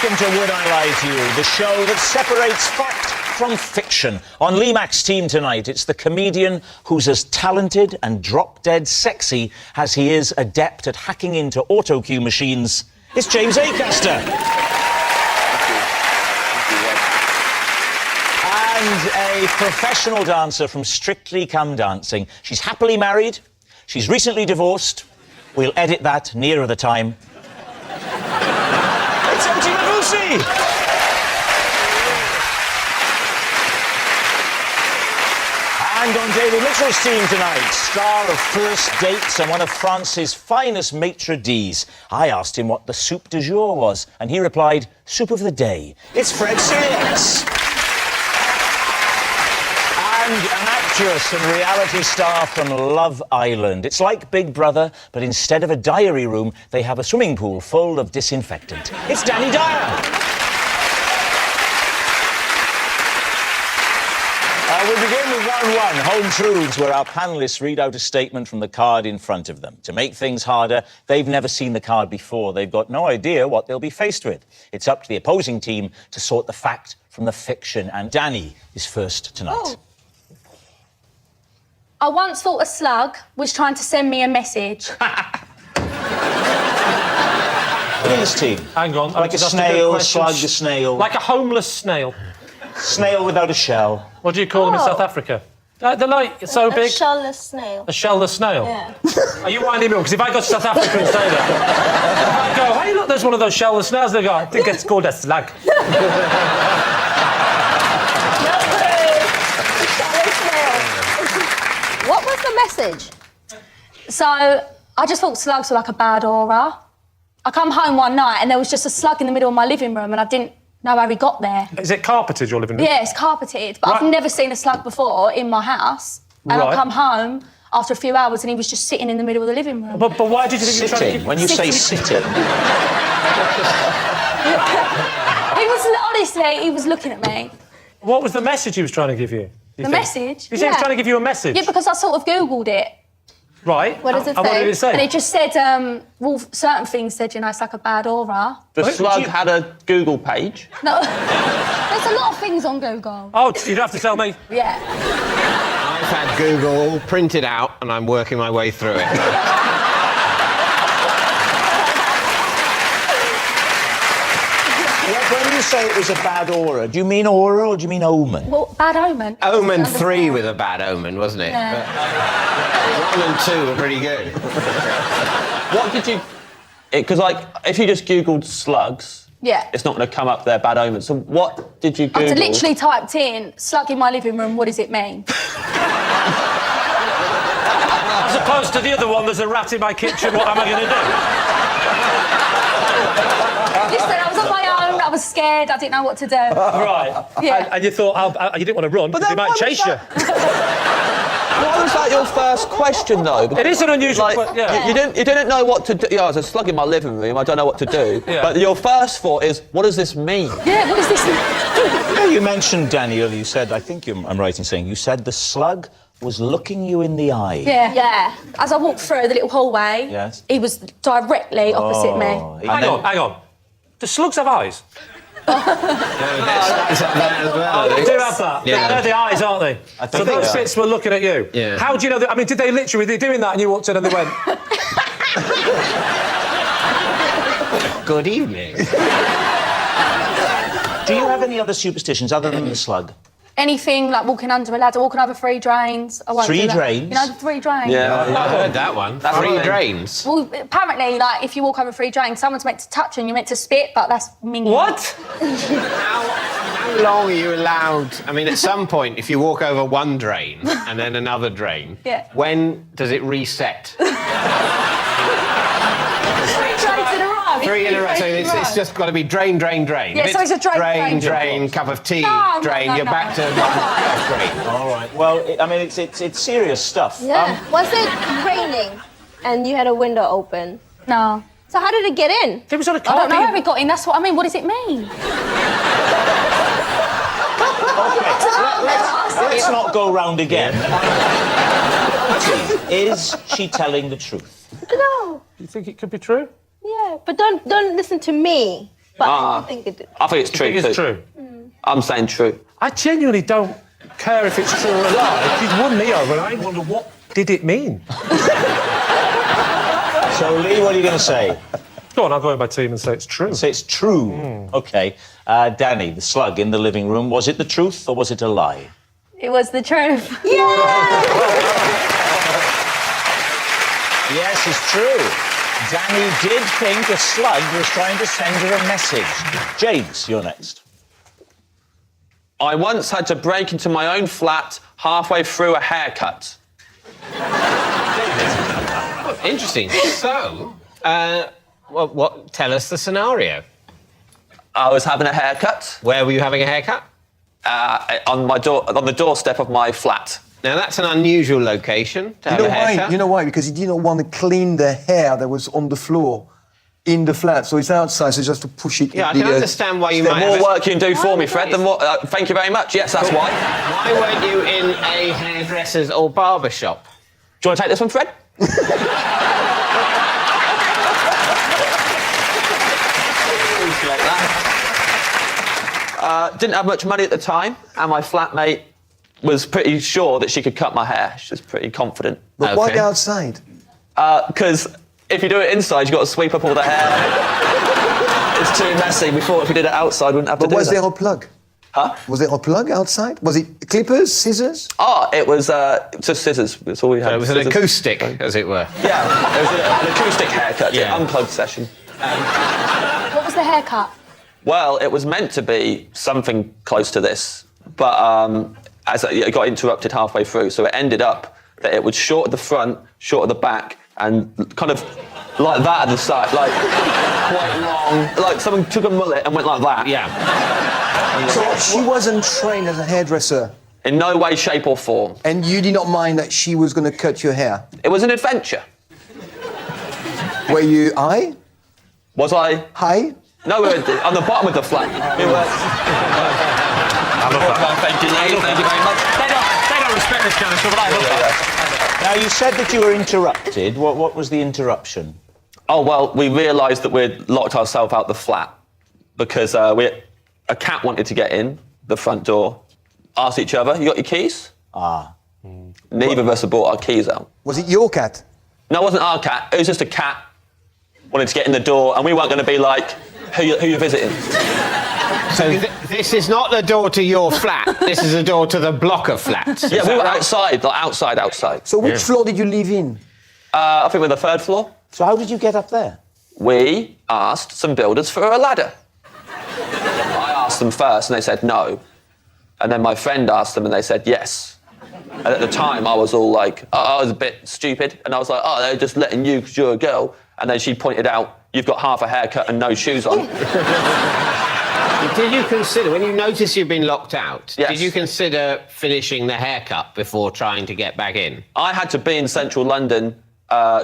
Welcome to Would I Lie to You, the show that separates fact from fiction. On Lee Mack's team tonight, it's the comedian who's as talented and drop-dead sexy as he is adept at hacking into auto-cue machines. It's James Acaster. And a professional dancer from Strictly Come Dancing. She's happily married. She's recently divorced. We'll edit that nearer the time. And on David Mitchell's team tonight, star of First Dates and one of France's finest maitre d's. I asked him what the soup du jour was, and he replied, soup of the day. It's Fred Six. And an actress and reality star from Love Island. It's like Big Brother, but instead of a diary room, they have a swimming pool full of disinfectant. It's Danny Dyer. We begin with round one, Home Truths, where our panellists read out a statement from the card in front of them. To make things harder, they've never seen the card before. They've got no idea what they'll be faced with. It's up to the opposing team to sort the fact from the fiction. And Danny is first tonight. Oh. I once thought a slug was trying to send me a message. His team. Hang on. Like a snail, slug, a snail. Like a homeless snail. Snail without a shell. What do you call them in South Africa? They're like so big. A shellless snail. A shellless snail? Yeah. Are you winding me up? Because if I go to South Africa and say that, if I go, hey, look, there's one of those shellless snails, they go, I think it's called a slug. What was the message? So I just thought slugs were like a bad aura. I come home one night and there was just a slug in the middle of my living room and I didn't know how he got there. Is it carpeted, your living room? Yeah, it's carpeted, but Right. I've never seen a slug before in my house. And Right. I come home after a few hours and he was just sitting in the middle of the living room. But why did you think he was trying to Sitting. keep... When you say sitting. He was, honestly, he was looking at me. What was the message he was trying to give you? The message? You think he was trying to give you a message? Yeah, because I sort of Googled it. Right. What does it And what say? did it say? And it just said, well, certain things said, you know, it's like a bad aura. The slug had a Google page. No, there's a lot of things on Google. Oh, you don't have to tell me. Yeah. I've had Google all printed out and I'm working my way through it. When you say it was a bad aura, do you mean aura or do you mean omen? Well, bad omen. Omen 3 was a bad omen, wasn't it? Yeah. But 1 and 2 were pretty good. What did you... Because, like, if you just Googled slugs, Yeah. it's not going to come up there, bad omen. So what did you Google? I literally typed in, slug in my living room, what does it mean? As opposed to the other one, there's a rat in my kitchen, what am I going to do? Listen, I was on my own, I was scared, I didn't know what to do. Right. Yeah. And you thought, you didn't want to run, because he might chase you. Why was that your first question, though? It is an unusual Like, question, yeah. you didn't know what to do. Yeah, there's a slug in my living room, I don't know what to do. Yeah. But your first thought is, what does this mean? Yeah, what does this mean? You mentioned, Daniel, you said, I think I'm right in saying, you said the slug was looking you in the eye. Yeah. Yeah. As I walked through the little hallway, Yes. he was directly opposite me. Hang on. Do slugs have eyes? That as well. They do have that. Yeah. They're the eyes, aren't they? So they those are. bits were looking at you. Yeah. How do you know that? I mean, did they literally, were they doing that and you walked in and they went... Good evening. Do you have any other superstitions other than the slug? Anything like walking under a ladder, walking over 3 drains. I won't Three do that. drains? You know the 3 drains? Yeah. I heard that one. 3 drains. Well, apparently, like, if you walk over 3 drains, someone's meant to touch you and you're meant to spit, but that's minging. What? How long are you allowed? I mean, at some point, if you walk over 1 drain and then another drain, Yeah. when does it reset? 3 drains in a row. 3 in a row, so it's just got to be drain, drain, drain. Yeah, If so it's a drain, drain, drain. drain, cup of tea, No, drain, no, you're no. back to... That's great. All right. Well, I mean, it's serious stuff. Yeah. Was it raining and you had a window open? No. So how did it get in? It was on a I don't know how carpet. it got in, that's what I mean. What does it mean? Let's not go round again. Is she telling the truth? No. You think it could be true? Yeah, but don't listen to me. But I think it did. I think it's true. I think it's too. true. I'm saying true. I genuinely don't care if it's true or a lie. She's won me over, and I wonder what did it mean. So, Lee, what are you going to say? Go on, I'll go in my team and say it's true. Say it's true. OK. Danny, the slug in the living room, was it the truth or was it a lie? It was the truth. Yes, it's true. Danny did think a slug was trying to send her a message. James, you're next. I once had to break into my own flat halfway through a haircut. Interesting. So, tell us the scenario. I was having a haircut Where were you having a haircut? on the doorstep of my flat. Now, that's an unusual location to have a haircut. You know why? Because he didn't want to clean the hair that was on the floor in the flat. So it's outside, so just to push it. Yeah, I can understand why you might The have... more work you can do for me, Fred, the more... thank you very much. Yes, that's why. Why weren't you in a hairdresser's or barber shop? Do you want to take this one, Fred? Appreciate that. Didn't have much money at the time, and my flatmate was pretty sure that she could cut my hair. She was pretty confident. But why outside? Because if you do it inside, you've got to sweep up all the hair. It's too messy. We thought if we did it outside, we wouldn't have to do Was that. there a plug? Huh? Was there a plug outside? Was it clippers, scissors? Oh, it was just scissors. That's all we had. So it was an Scissors. acoustic, as it were. Yeah, it was an acoustic haircut, Yeah. unplugged session. What was the haircut? Well, it was meant to be something close to this, but as it got interrupted halfway through, so it ended up that it was short at the front, short at the back, and kind of like that at the side, like quite long. Like someone took a mullet and went like that. Yeah. So she wasn't trained as a hairdresser, In no way, shape, or form. and you did not mind that she was going to cut your hair. It was an adventure. Were you high? Was I? High? No, we were on the bottom of the flat. We were. Thank you, Lee. Thank you very much. They don't respect this kind of stuff, but I love that. Now, you said that you were interrupted. What was the interruption? Oh, well, we realised that we'd locked ourselves out the flat because a cat wanted to get in the front door. Asked each other, you got your keys? Neither of us had brought our keys out. Was it your cat? No, it wasn't our cat. It was just a cat wanted to get in the door, and we weren't going to be like, who you visiting? So this is not the door to your flat. This is the door to the block of flats. Yeah, we were outside, like outside. So which floor did you live in? I think we're on the third floor. So how did you get up there? We asked some builders for a ladder. I asked them first, and they said no. And then my friend asked them, and they said yes. And at the time, I was all like, I was a bit stupid, and I was like, oh, they're just letting you because you're a girl. And then she pointed out, you've got half a haircut and no shoes on. Did you consider, when you noticed you'd been locked out, Yes. did you consider finishing the haircut before trying to get back in? I had to be in central London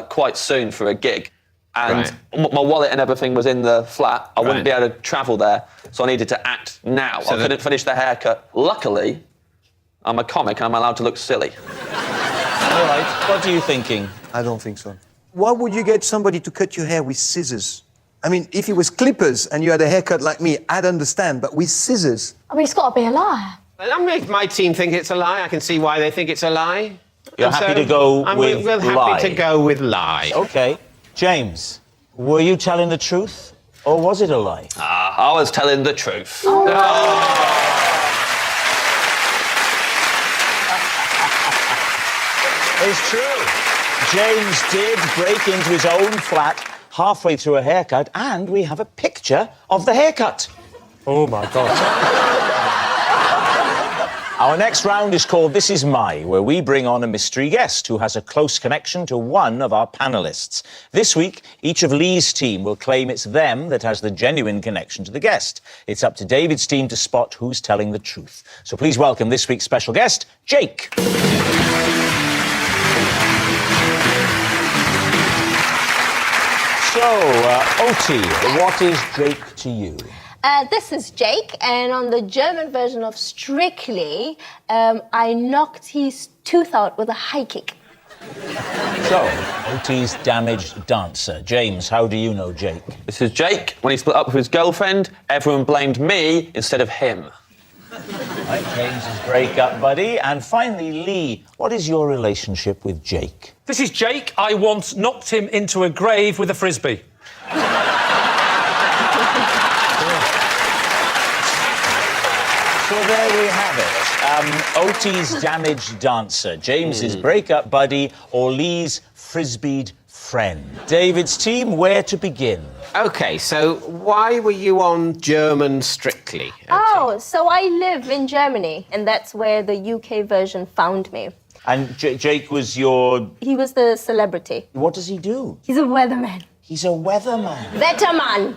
quite soon for a gig. And my wallet and everything was in the flat. I wouldn't be able to travel there, so I needed to act now. I couldn't finish the haircut. Luckily, I'm a comic and I'm allowed to look silly. All right, what are you thinking? I don't think so. Why would you get somebody to cut your hair with scissors? I mean, if it was clippers and you had a haircut like me, I'd understand, but with scissors... I mean, it's got to be a lie. My team think it's a lie. I can see why they think it's a lie. You're happy to go with we're lie? happy to go with lie. OK. James, were you telling the truth or was it a lie? I was telling the truth. It's true. James did break into his own flat halfway through a haircut, and we have a picture of the haircut. Oh, my God. Our next round is called This Is My, where we bring on a mystery guest who has a close connection to one of our panellists. This week, each of Lee's team will claim it's them that has the genuine connection to the guest. It's up to David's team to spot who's telling the truth. So please welcome this week's special guest, Jake. So, Oti, what is Jake to you? This is Jake, and on the German version of Strictly, I knocked his tooth out with a high kick. So, OT's damaged dancer. James, how do you know Jake? This is Jake. When he split up with his girlfriend, everyone blamed me instead of him. Right, James's breakup buddy. And finally, Lee, what is your relationship with Jake? This is Jake. I once knocked him into a grave with a frisbee. So there we have it. OT's damaged dancer, James's breakup buddy, or Lee's frisbeed friend. David's team, where to begin? OK, so why were you on German Strictly? Oh, so I live in Germany, and that's where the UK version found me. And Jake was your... He was the celebrity. What does he do? He's a weatherman. He's a weatherman. Wetterman.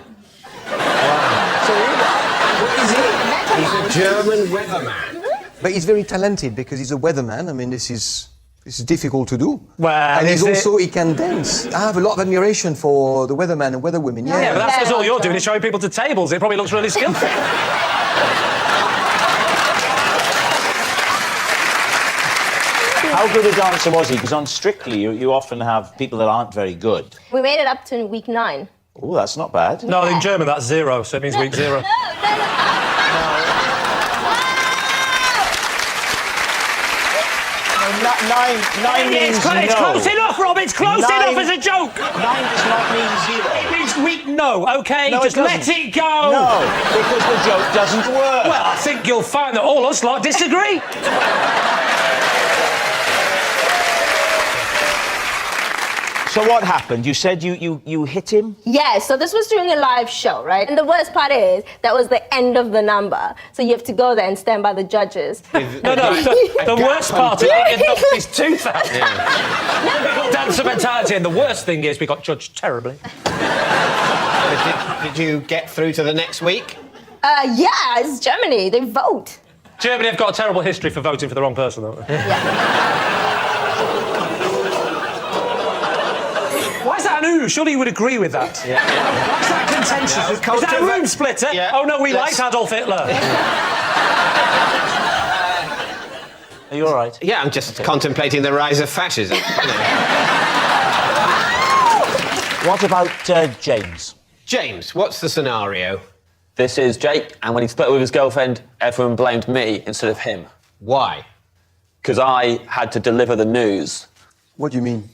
He's a German weatherman. But he's very talented because he's a weatherman. I mean, this is difficult to do. Well, and is it- he can dance. I have a lot of admiration for the weatherman and weatherwomen. Yeah, but that's Yeah, all you're okay. doing is showing people to tables. It probably looks really skillful. How good a dancer was he? Because on Strictly, you often have people that aren't very good. We made it up to week 9. Oh, that's not bad. No, in German, that's 0, so it means week 0. Nine means It's no. close enough, Rob. It's close Nine- enough as a joke. 9 does not mean 0. It means week no, OK? No, it Just let doesn't. it go. No, because the joke doesn't work. Well, I think you'll find that all us lot disagree. So what happened? You said you hit him? Yeah, so this was during a live show, right? And the worst part is, that was the end of the number. So you have to go there and stand by the judges. No, the worst part is he knocked his tooth out. Typical dancer mentality, and the worst thing is we got judged terribly. Did you get through to the next week? Yeah, it's Germany. They vote. Germany have got a terrible history for voting for the wrong person, don't they? Why is that an ooh? Surely you would agree with that. Yeah. Why is that contentious? Yeah, Is that a room splitter? Yeah. Oh, no, we Let's- liked Adolf Hitler. Are you all right? Yeah, I'm just contemplating the rise of fascism. What about James? James, what's the scenario? This is Jake, and when he split up with his girlfriend, everyone blamed me instead of him. Why? Because I had to deliver the news. What do you mean?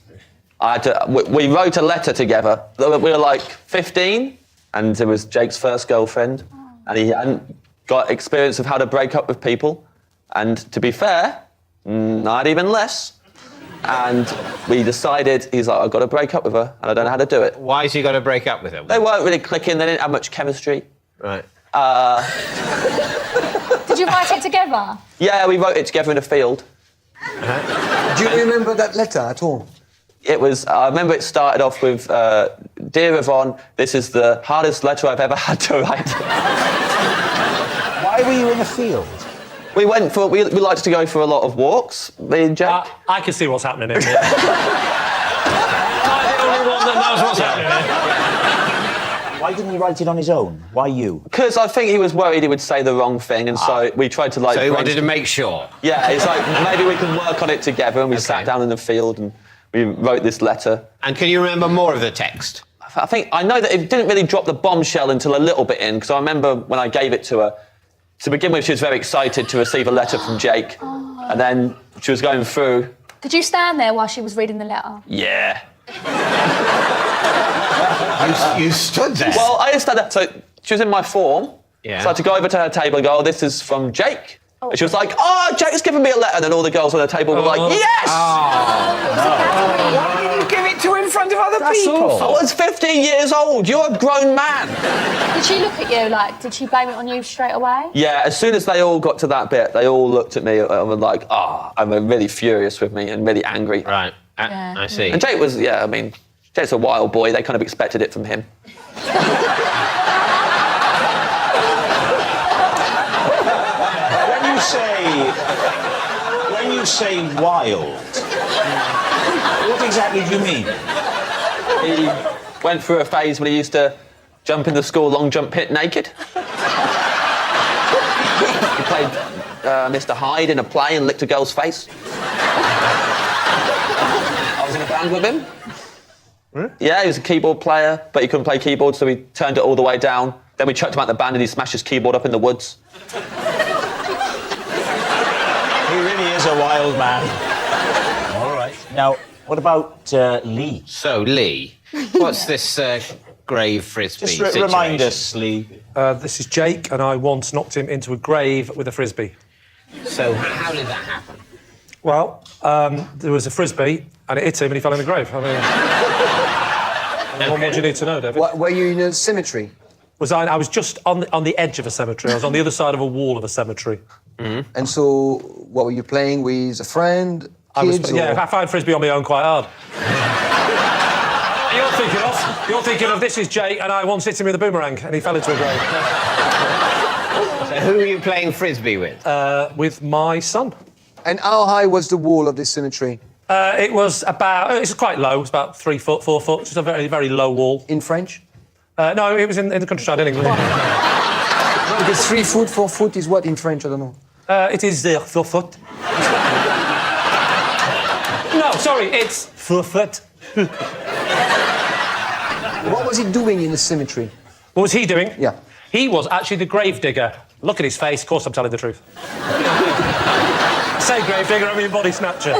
We wrote a letter together. We were like 15, and it was Jake's first girlfriend, and he hadn't got experience of how to break up with people. And to be fair, not even less. And we decided, he's like, I've got to break up with her, and I don't know how to do it. Why's he got to break up with her? They weren't really clicking, they didn't have much chemistry. Right. Did you write it together? Yeah, we wrote it together in a field. Do you remember that letter at all? It was, I remember it started off with, Dear Yvonne, this is the hardest letter I've ever had to write. Why were you in the field? We liked to go for a lot of walks, me and Jake. I can see what's happening here. I'm the only one that knows what's happening here. Why didn't he write it on his own? Why you? Because I think he was worried he would say the wrong thing, and so we tried to like... So he wanted to make sure. Yeah, it's like, maybe we can work on it together, and we sat down in the field and we wrote this letter. And can you remember more of the text? I know that it didn't really drop the bombshell until a little bit in, because I remember when I gave it to her, to begin with, she was very excited to receive a letter from Jake, and then she was going through... Did you stand there while she was reading the letter? Yeah. You stood there. Well, I just had that. So she was in my form. Yeah. So I had to go over to her table and go, oh, this is from Jake. And she was like, oh, Jake's given me a letter. And then all the girls on the table were like, yes! Why did you give it to in front of other people? I was 15 years old. You're a grown man. Did she look at you like, did she blame it on you straight away? Yeah, as soon as they all got to that bit, they all looked at me and were like, and were really furious with me and really angry. Right. Yeah. I see. And Jake was, I mean, Jake's a wild boy. They kind of expected it from him. When you say wild, what exactly do you mean? He went through a phase when he used to jump in the school long jump pit naked. He played Mr. Hyde in a play and licked a girl's face. band with him. Yeah, he was a keyboard player, but he couldn't play keyboard, so we turned it all the way down. Then we chucked him out the band and he smashed his keyboard up in the woods. He really is a wild man. All right. Now, what about Lee? So, Lee, what's this grave frisbee Just situation? remind us, Lee. This is Jake, and I once knocked him into a grave with a frisbee. So, how did that happen? Well, there was a frisbee, and it hit him, and he fell in the grave. I mean, what more do you need to know, David? Were you in a cemetery? I was just on the edge of a cemetery. I was on the other side of a wall of a cemetery. And so, what were you playing with? A friend? Kids? I find frisbee on my own quite hard. You're thinking of this is Jake, and I once hit him with a boomerang, and he fell into a grave. So who were you playing frisbee with? With my son. And how high was the wall of this cemetery? It was quite low. It was about 3 foot, 4 foot. Just a very, very low wall. In French? No, it was in the countryside in England. Because 3 foot, 4 foot is what in French? I don't know. It is 4 foot. No, sorry, it's 4 foot. What was he doing in the cemetery? What was he doing? Yeah. He was actually the grave digger. Look at his face. Of course I'm telling the truth. Say grave digger, I mean body snatcher.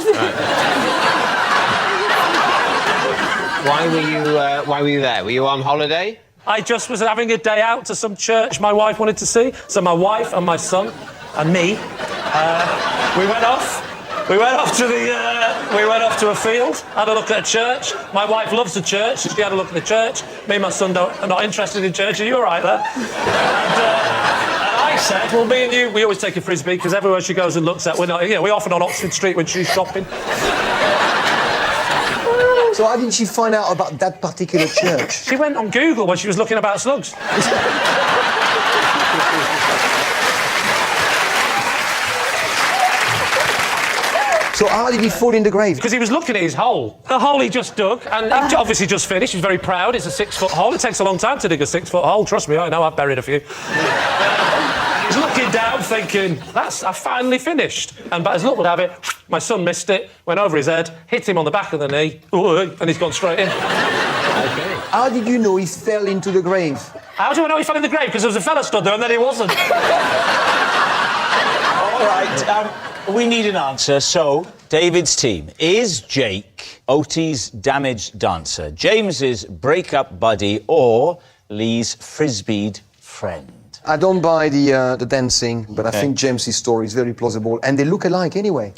Why were you there? Were you on holiday? I just was having a day out to some church my wife wanted to see. So my wife and my son and me, we went off. We went off to a field, had a look at a church. My wife loves the church. She had a look at the church. Me and my son are not interested in church. Are you all right there? And I said, well, me and you, we always take a frisbee because everywhere she goes and looks at, we're often on Oxford Street when she's shopping. So how did she find out about that particular church? She went on Google when she was looking about slugs. So how did he fall in the grave? Because he was looking at his hole. The hole he just dug, and he obviously just finished. He was very proud. It's a 6 foot hole. It takes a long time to dig a 6 foot hole. Trust me, I know. I've buried a few. He's looking down, thinking, I finally finished. And as luck would have it, my son missed it, went over his head, hit him on the back of the knee, and he's gone straight in. Okay. How did you know he fell into the grave? How do I know he fell in the grave? Because there was a fella stood there, and then he wasn't. All right, we need an answer. So, David's team. Is Jake Otie's damaged dancer, James's breakup buddy, or Lee's frisbeed friend? I don't buy the dancing, but I think James's story is very plausible, and they look alike anyway.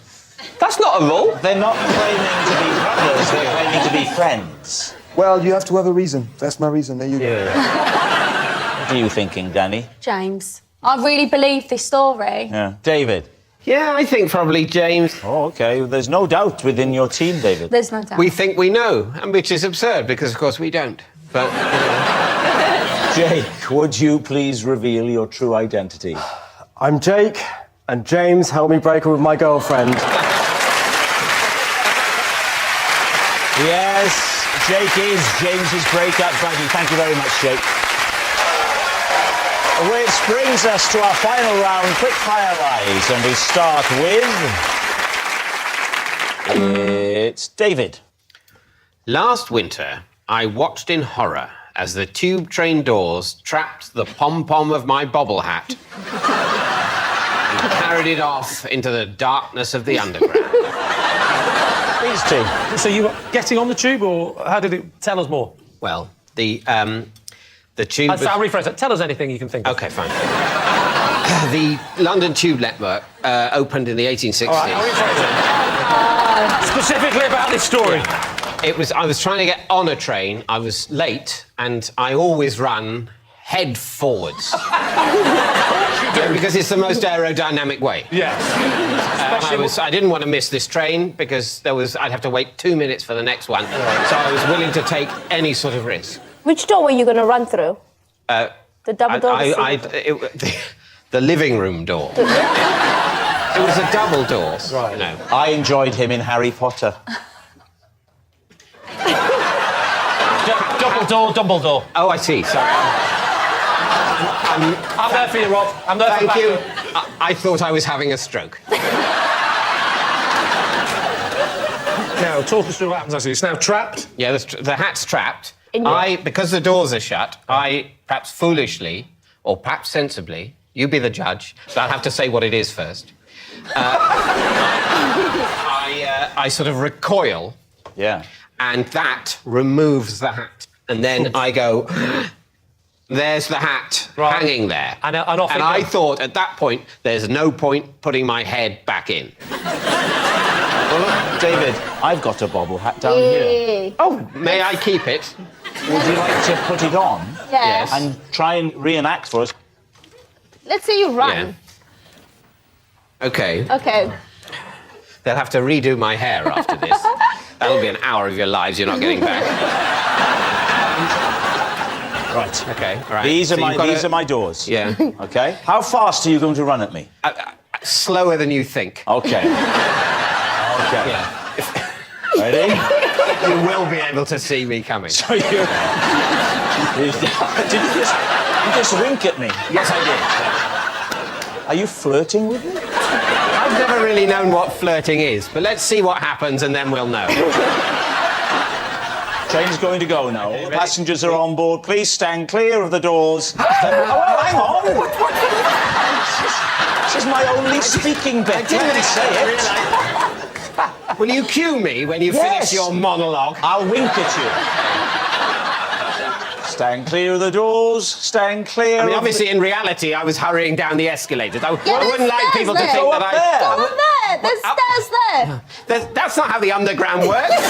That's not a rule. They're not claiming to be brothers, they're claiming to be friends. Well, you have to have a reason. That's my reason. There you go. What are you thinking, Danny? James. I really believe this story. Yeah. David? Yeah, I think probably James. Oh, OK. Well, there's no doubt within your team, David. There's no doubt. We think we know, and which is absurd because, of course, we don't. But Jake, would you please reveal your true identity? I'm Jake, and James helped me break up with my girlfriend. Yes, Jake is James's breakup buddy. Thank you very much, Jake. Which brings us to our final round, quick fire rise, and we start with... It's David. last winter, I watched in horror as the tube train doors trapped the pom-pom of my bobble hat and carried it off into the darkness of the underground. These two. So you were getting on the tube, or how did it... Tell us more. Well, the tube... I'll rephrase that. Tell us anything you can think of. OK, fine. The London Tube Network opened in the 1860s. All right, I'll rephrase it. Specifically about this story. I was trying to get on a train, I was late, and I always ran head forwards. Because it's the most aerodynamic way. Yes. I didn't want to miss this train because I'd have to wait 2 minutes for the next one. So I was willing to take any sort of risk. Which door were you going to run through? The double door? The living room door. It was a double door. Right. You know. I enjoyed him in Harry Potter. Double door. Oh, I see. Sorry. I'm there for you, Rob. I'm there for Thank you. backup. I thought I was having a stroke. Now, talk us through what happens, actually. It's now trapped. Yeah, the hat's trapped. In your- Because the doors are shut, I, perhaps foolishly, or perhaps sensibly, you be the judge, but I'll have to say what it is first. I sort of recoil, Yeah. and that removes the hat. And then I go, there's the hat Right. hanging there. And off it I goes. thought at that point, there's no point putting my head back in. Well, look, David, I've got a bobble hat down here. Yeah. Oh, may I keep it? Would you like to put it on Yes. and try and reenact for us? Let's say you run. Okay. Okay. They'll have to redo my hair after this. That'll be an hour of your lives you're not getting back. Right. Okay, all right. These are So you've got these are my doors. Yeah. Okay. How fast are you going to run at me? Slower than you think. Okay. Okay. Yeah. Ready? You will be able to see me coming. So did you just wink at me? Yes, I Are you flirting with me? did. I've never really known what flirting is, but let's see what happens and then we'll know. Train's going to go now. All the passengers are on board. Please stand clear of the doors. Oh, hang on. This is my only speaking bit. Let me say it. Will you cue me when you finish your monologue? I'll wink at you. Stand clear of the doors. Stand clear. I mean, of obviously, in reality, I was hurrying down the escalators. I Yeah, wouldn't like people to there's think stairs that there. Go up there. There's stairs there. That's not how the underground works.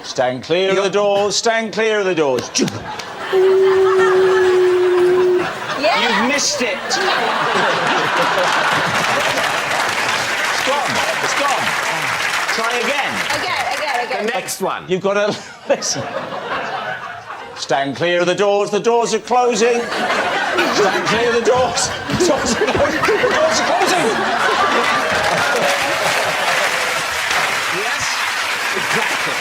Stand clear of the doors. Stand clear of the doors. Yeah. You've missed it. It's gone. It's gone. Try again. Again. Next one. You've got to listen. Stand clear of the doors. The doors are closing. Stand clear of the doors. The doors are closing. The doors are closing. Yes, exactly.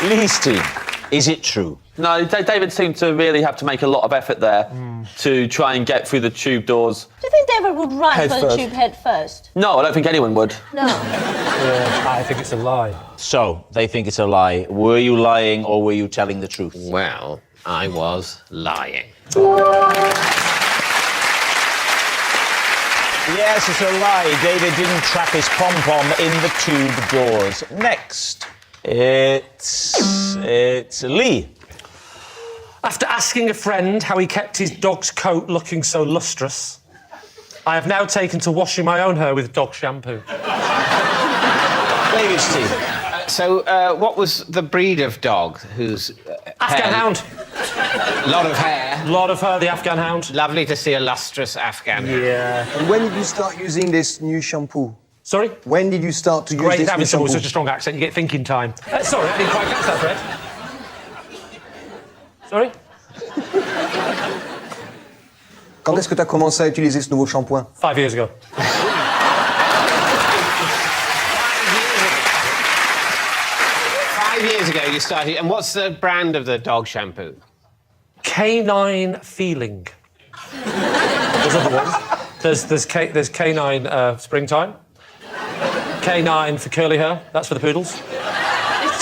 Lee's team, is it true? No, David seemed to really have to make a lot of effort there to try and get through the tube doors. Do you think David would run Head for the first. tube head first? No, I don't think anyone would. No. I think it's a lie. So, they think it's a lie. Were you lying or were you telling the truth? Well, I was lying. Yes, it's a lie. David didn't trap his pom-pom in the tube doors. Next, it's Lee. After asking a friend how he kept his dog's coat looking so lustrous, I have now taken to washing my own hair with dog shampoo. David's team. So, what was the breed of dog whose Afghan hound. lot of hair? Lot of her, the Afghan hound. Lovely to see a lustrous Afghan. Yeah. And when did you start using this new shampoo? Sorry? When did you start to use Great this having new someone shampoo? with such a strong accent, you get thinking time. Sorry, I didn't quite catch that, Fred. Sorry? Quand est-ce que tu as commencé à utiliser ce nouveau shampoing? 5 years ago. 5 years ago you started, and what's the brand of the dog shampoo? Canine feeling. There's other ones. There's canine springtime. Canine for curly hair. That's for the poodles.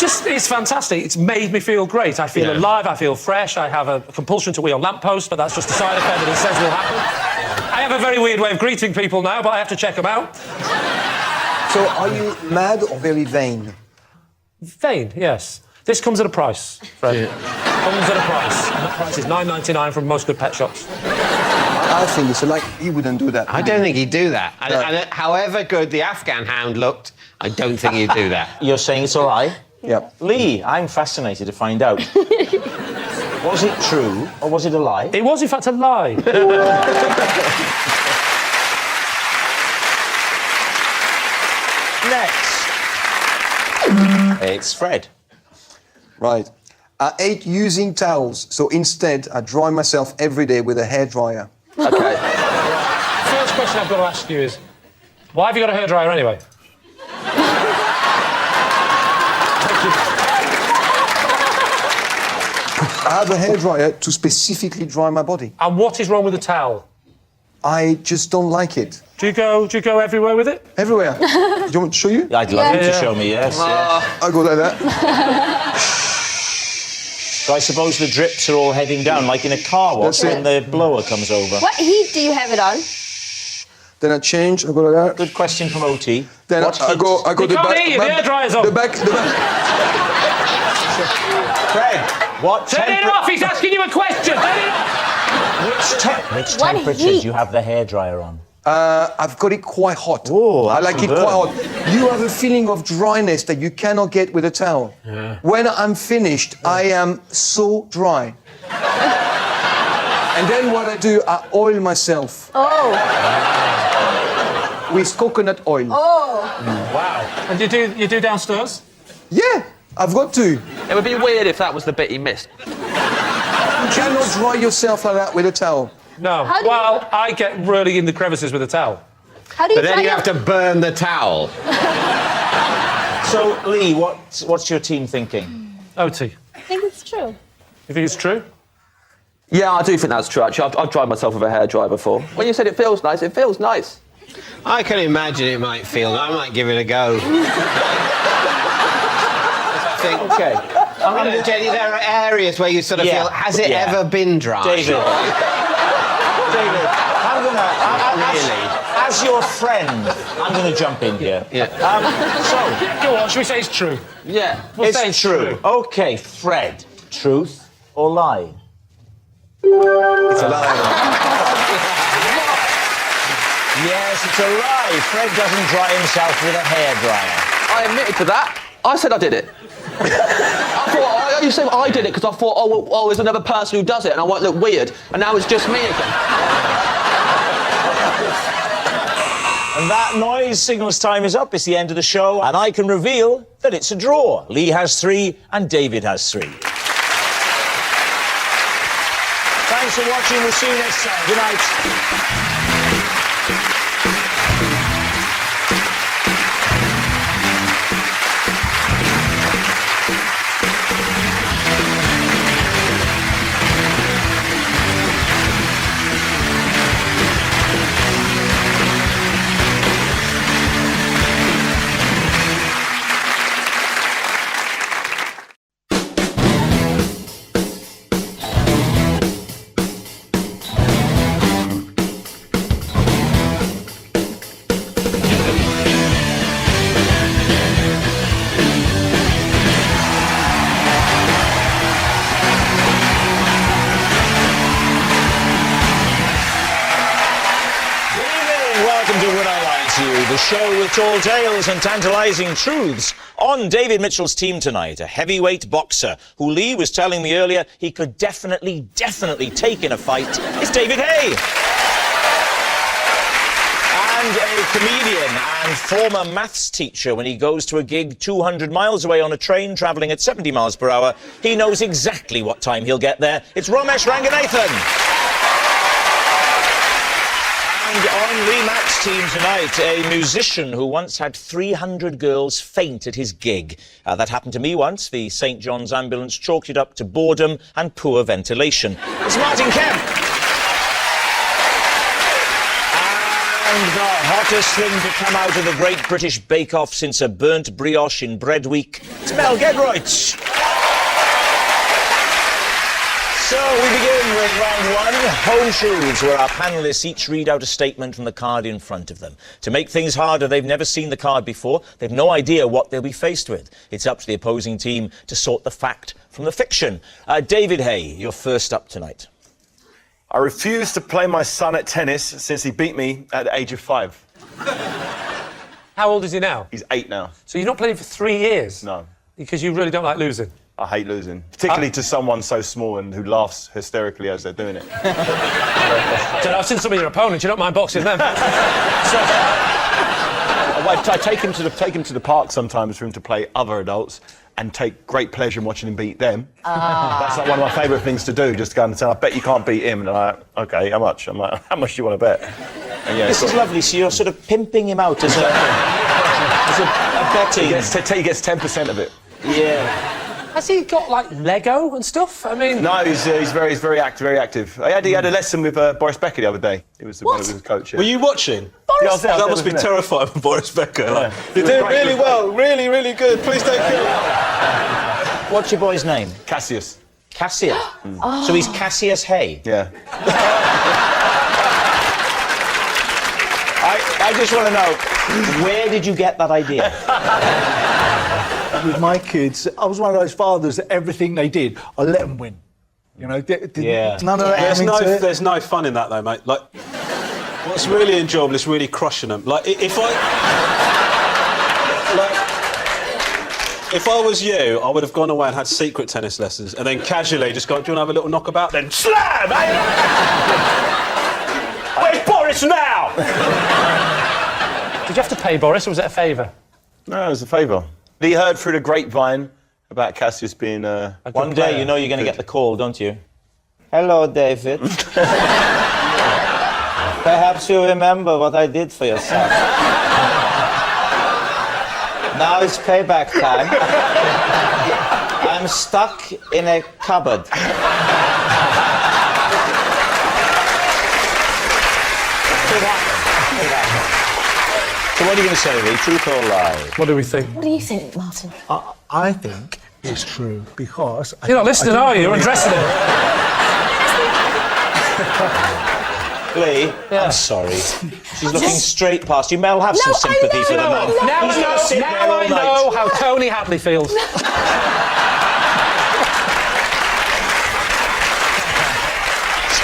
It's fantastic. It's made me feel great. I feel alive. I feel fresh. I have a compulsion to wee on lampposts, but that's just a side effect that it says will happen. I have a very weird way of greeting people now, but I have to check them out. So are you mad or very vain? Vain, yes. This comes at a price, Fred. Comes at a price. And that price is $9.99 from most good pet shops. I think so. Like he wouldn't do that. I don't think he'd do that. And however good the Afghan hound looked, I don't think he'd do that. You're saying it's a lie? Yeah. Lee, I'm fascinated to find out. Was it true or was it a lie? It was, in fact, a lie. Next, it's Fred. Right. I hate using towels, so instead I dry myself every day with a hairdryer. Okay. First question I've got to ask you is, why have you got a hairdryer anyway? I have a hairdryer to specifically dry my body. And what is wrong with the towel? I just don't like it. Do you go everywhere with it? Everywhere. Do you want me to show you? I'd love you to Yeah. show me, yes. I go like that. So I suppose the drips are all heading down, like in a car wash That's when the blower comes over. What heat do you have it on? Then I change, I go like that. Good question from OT. Then What I go You the can't back. hear you, the hairdryer's on. The back. Fred, what Turn it off, he's asking you a question. Turn it off. which What temperature heat? do you have the hairdryer on? I've got it quite hot. Oh, I that's like it good. quite hot. You have a feeling of dryness that you cannot get with a towel. Yeah. When I'm finished, I am so dry. And then what I do, I oil myself Oh. with coconut oil. Oh. Wow. And you do downstairs? Yeah, I've got to. It would be weird if that was the bit he missed. You cannot dry yourself like that with a towel. No. How do you- Well, I get really in the crevices with a towel. How do you But then dry you your... have to burn the towel. So, Lee, what's your team thinking? OT. I think it's true. You think it's true? Yeah, I do think that's true, actually. I've dried myself with a hairdryer before. When you said it feels nice, it feels nice. I can imagine it might feel. I might give it a go. I think. Okay. Jenny, there are areas where you sort of Yeah, feel, has it yeah. ever been dry? David, I'm gonna, Really? as your friend, I'm gonna jump in here. Yeah. So, Go on, should we say it's true? Yeah. We'll say it's true. Okay, Fred, truth or lie? It's a lie. Yes, it's a lie. Fred doesn't dry himself with a hairdryer. I admitted to that. I said I did it. I thought, you said I did it because I thought, oh, there's another person who does it and I won't look weird. And now it's just me again. And that noise signals time is up. It's the end of the show, and I can reveal that it's a draw. Lee has 3 and David has 3. Thanks for watching. We'll see you next time. Good night. The show with tall tales and tantalising truths. On David Mitchell's team tonight, a heavyweight boxer who Lee was telling me earlier he could definitely take in a fight. It's David Hay. And a comedian and former maths teacher. When he goes to a gig 200 miles away on a train travelling at 70 miles per hour, he knows exactly what time he'll get there. It's Ramesh Ranganathan. And on Lee Mack's team tonight, a musician who once had 300 girls faint at his gig. That happened to me once. The St. John's ambulance chalked it up to boredom and poor ventilation. It's Martin Kemp. And the hottest thing to come out of the Great British Bake Off since a burnt brioche in Bread Week. It's Mel Gedroych. So we begin with round 1, Home Truths, where our panellists each read out a statement from the card in front of them. To make things harder, they've never seen the card before. They've no idea what they'll be faced with. It's up to the opposing team to sort the fact from the fiction. David Hay, you're first up tonight. I refuse to play my son at tennis since he beat me at the age of 5. How old is he now? He's 8 now. So you've not played for 3 years? No. Because you really don't like losing? I hate losing, particularly to someone so small and who laughs hysterically as they're doing it. I've seen some of your opponents, you don't mind boxing them. I take him to the park sometimes for him to play other adults and take great pleasure in watching him beat them. That's like one of my favourite things to do, just to go and say, I bet you can't beat him. And I'm like, OK, how much? I'm like, how much do you want to bet? And yeah, This is lovely, so you're sort of pimping him out as a betting. He gets 10% of it. Yeah. Has he got, like, Lego and stuff? I mean... No, he's very active, very active. He had a lesson with Boris Becker the other day. He was one of his coaches. Were you watching? Yeah, I was there, That must be wasn't it? terrifying for Boris Becker. Yeah. Like, you're doing really well, really, really good. Please don't kill him. What's your boy's name? Cassius. Cassius. So he's Cassius Hay. Yeah. I just want to know, where did you get that idea? With my kids, I was one of those fathers that everything they did, I let them win. You know, none of that. There's no fun in that though, mate. Like, what's really enjoyable is really crushing them. Like, if I was you, I would have gone away and had secret tennis lessons, and then casually just gone, do you want to have a little knockabout? Then slam, eh? Where's Boris now? Did you have to pay Boris, or was it a favour? No, it was a favour. He heard through the grapevine about Cassius being a good One day, player. you know you're going to get the call, don't you? Hello, David. Perhaps you remember what I did for your son. Now it's payback time. I'm stuck in a cupboard. So what are you going to say, Lee? Truth or lie? What do we think? What do you think, Martin? I think it's true because... You're not listening, are you? You're undressing him. Lee, I'm sorry. She's looking straight past you. Mel, have some sympathy for the man. Now I know how Tony Hadley feels. So,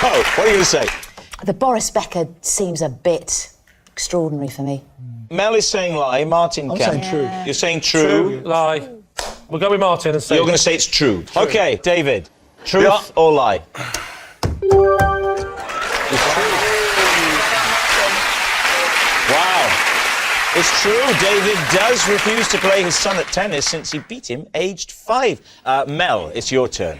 what are you going to say? The Boris Becker seems a bit extraordinary for me. Mel is saying lie, Martin I'm can. saying true. You're saying true. Lie. We'll go with Martin and say... You're going to say it's true. OK, David, truth or lie? Wow. It's true. David does refuse to play his son at tennis since he beat him aged 5. Mel, it's your turn.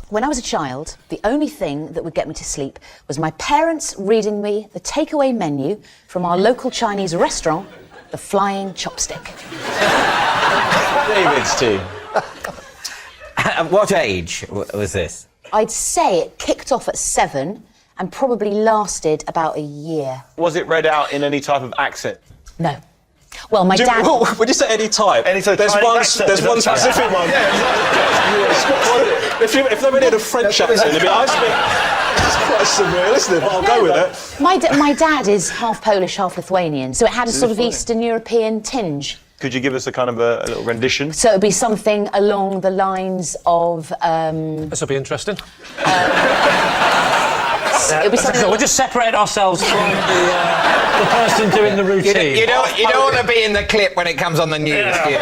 When I was a child, the only thing that would get me to sleep was my parents reading me the takeaway menu from our local Chinese restaurant, the Flying Chopstick. David's team. At what age was this? I'd say it kicked off at 7 and probably lasted about a year. Was it read out in any type of accent? No. Well, my dad... Would you say any type? Any type. There's one specific one. If they read in a French accent, it'd be nice. It's quite surreal, isn't it? But I'll go with it. My dad is half Polish, half Lithuanian, so it had a sort of Eastern European tinge. Could you give us a kind of a little rendition? So it would be something along the lines of... This will be interesting. It'd be something We'll just separate ourselves from the person doing the routine. You don't want to be in the clip when it comes on the news, do you?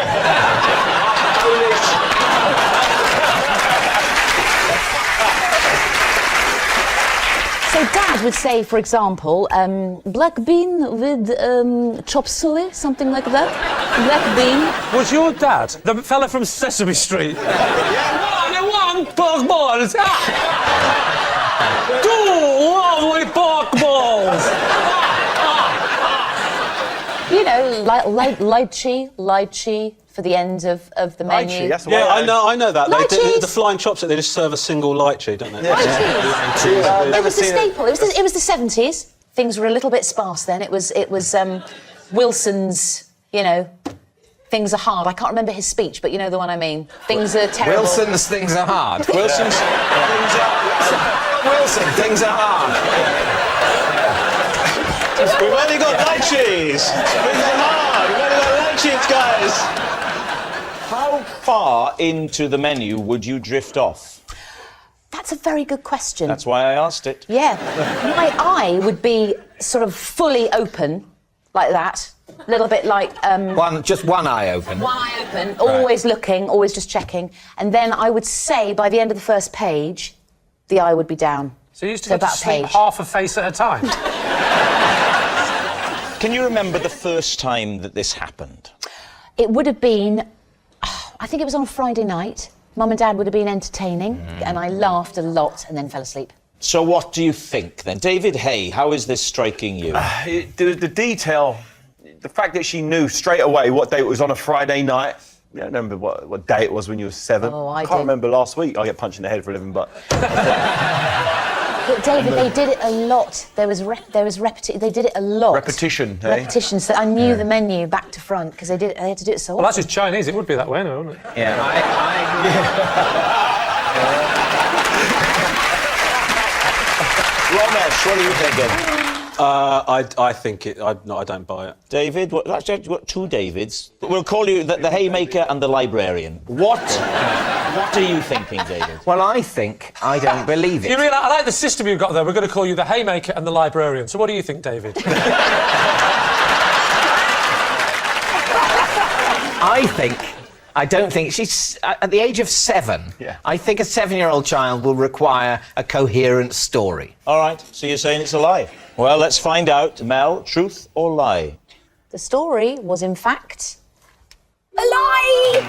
So Dad would say, for example, black bean with chop suey, something like that. Black bean. Was your dad the fella from Sesame Street? One pork balls. Two lovely pork balls. You know, lychee for the end of the menu. Lychee, that's the Yeah, one. I know that. Lychees. The flying chopstick, they just serve a single lychee, don't they? Lychees. It was the staple. It was the 70s. Things were a little bit sparse then. It was Wilson's, you know, things are hard. I can't remember his speech, but you know the one I mean. Things are terrible. Wilson's things are hard. Wilson's Wilson, things are hard. We've only got lychees. Things are hard. We've only got lychees, guys. How far into the menu would you drift off? That's a very good question. That's why I asked it. Yeah. My eye would be sort of fully open, like that. A little bit like... Just one eye open. One eye open, always looking, always just checking. And then I would say, by the end of the first page, the eye would be down. So you used to go to about a sleep page. half a face at a time? Can you remember the first time that this happened? It would have been... I think it was on a Friday night. Mum and Dad would have been entertaining, and I laughed a lot and then fell asleep. So what do you think, then? David Hay, how is this striking you? The detail, the fact that she knew straight away what day it was on a Friday night, You don't remember what day it was when you were 7? Oh, I can't did. remember last week. I get punched in the head for a living, but... But David, they did it a lot. They did it a lot. Repetition, eh? Repetition. So I knew the menu back to front because they had to do it so Well, often. that's just Chinese. It would be that way, no, wouldn't it? Yeah, Romesh, what are you thinking? I think it. I don't buy it. David, actually, you've got two Davids. We'll call you the haymaker and the librarian. What are you thinking, David? Well, I think I don't believe it. You realise, I like the system you've got there. We're going to call you the haymaker and the librarian. So what do you think, David? I don't think she's at the age of 7. Yeah. I think a 7-year-old child will require a coherent story. All right, so you're saying it's a lie. Well, let's find out. Mel, truth or lie? The story was, in fact, a lie!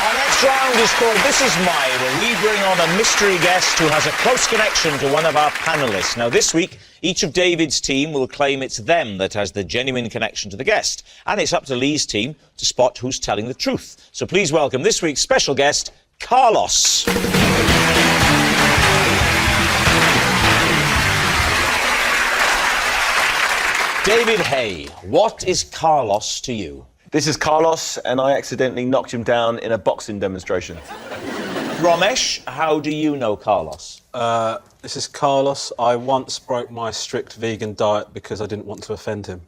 Our next round is called This Is My, where we bring on a mystery guest who has a close connection to one of our panellists. Now, this week, each of David's team will claim it's them that has the genuine connection to the guest. And it's up to Lee's team to spot who's telling the truth. So please welcome this week's special guest, Carlos. David Hay, what is Carlos to you? This is Carlos, and I accidentally knocked him down in a boxing demonstration. Romesh, how do you know Carlos? This is Carlos. I once broke my strict vegan diet because I didn't want to offend him.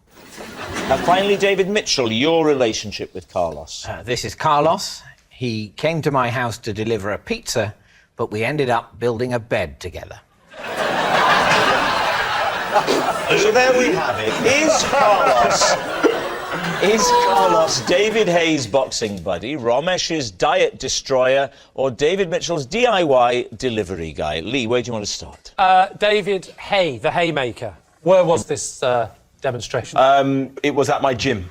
Finally, David Mitchell, your relationship with Carlos. This is Carlos. He came to my house to deliver a pizza, but we ended up building a bed together. So there we have it. Is Carlos David Hay's boxing buddy, Romesh's diet destroyer, or David Mitchell's DIY delivery guy? Lee, where do you want to start? David Hay, the haymaker. Where was this demonstration? It was at my gym.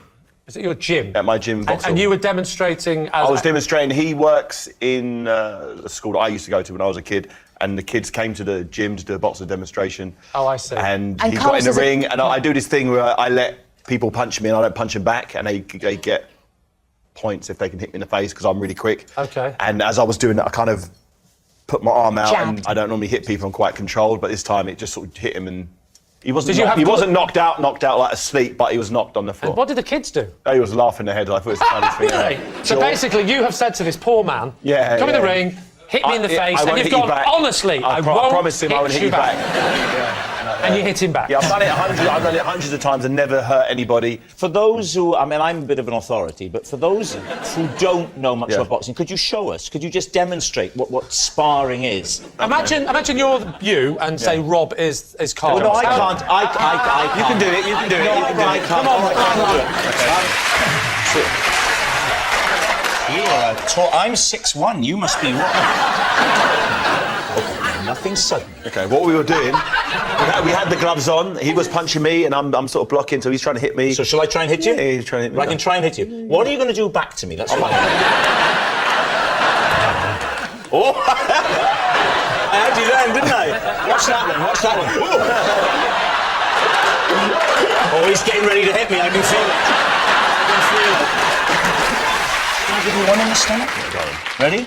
Is it your gym? At my gym, boxing. And you were demonstrating as... I was demonstrating. He works in the school that I used to go to when I was a kid, and the kids came to the gym to do a boxing demonstration. Oh, I see. And he got Carlos in the is ring, and I do this thing where I let people punch me and I don't punch them back, and they get points if they can hit me in the face because I'm really quick. Okay. And as I was doing that, I kind of put my arm out, Jabbed. and I don't normally hit people. I'm quite controlled, but this time it just sort of hit him, and he wasn't. Did you have he good- wasn't knocked out like asleep, but he was knocked on the floor. What did the kids do? He was laughing their heads. I thought it was the funniest thing. Really? So basically, you have said to this poor man, Yeah, come in the yeah. ring, hit me in the I face, won't and you've hit you gone, back. honestly, I won't promised him I would hit you back. And you hit him back. Yeah, I've done it hundreds of times and never hurt anybody. For those who, I mean, I'm a bit of an authority, but for those who don't know much Yeah. about boxing, could you show us? Could you just demonstrate what sparring is? Imagine you're you and say Rob is Carlos. Well, no, I can't. I can't. You can do it. You can do it. No, You can do I it. can't. Come on, I can't do it. You are tall. I'm 6'1". You must be what? Okay, nothing sudden. Okay, what we were doing, we had the gloves on. He was punching me, and I'm sort of blocking, so he's trying to hit me. So shall I try and hit you? Yeah, he's trying to hit me. I can try and hit you. What are you going to do back to me? That's fine. Oh! I had you then, didn't I? Watch that one. Watch that one. Oh, he's getting ready to hit me. I can feel it. I can feel it. Can I give you one in the stomach? Ready?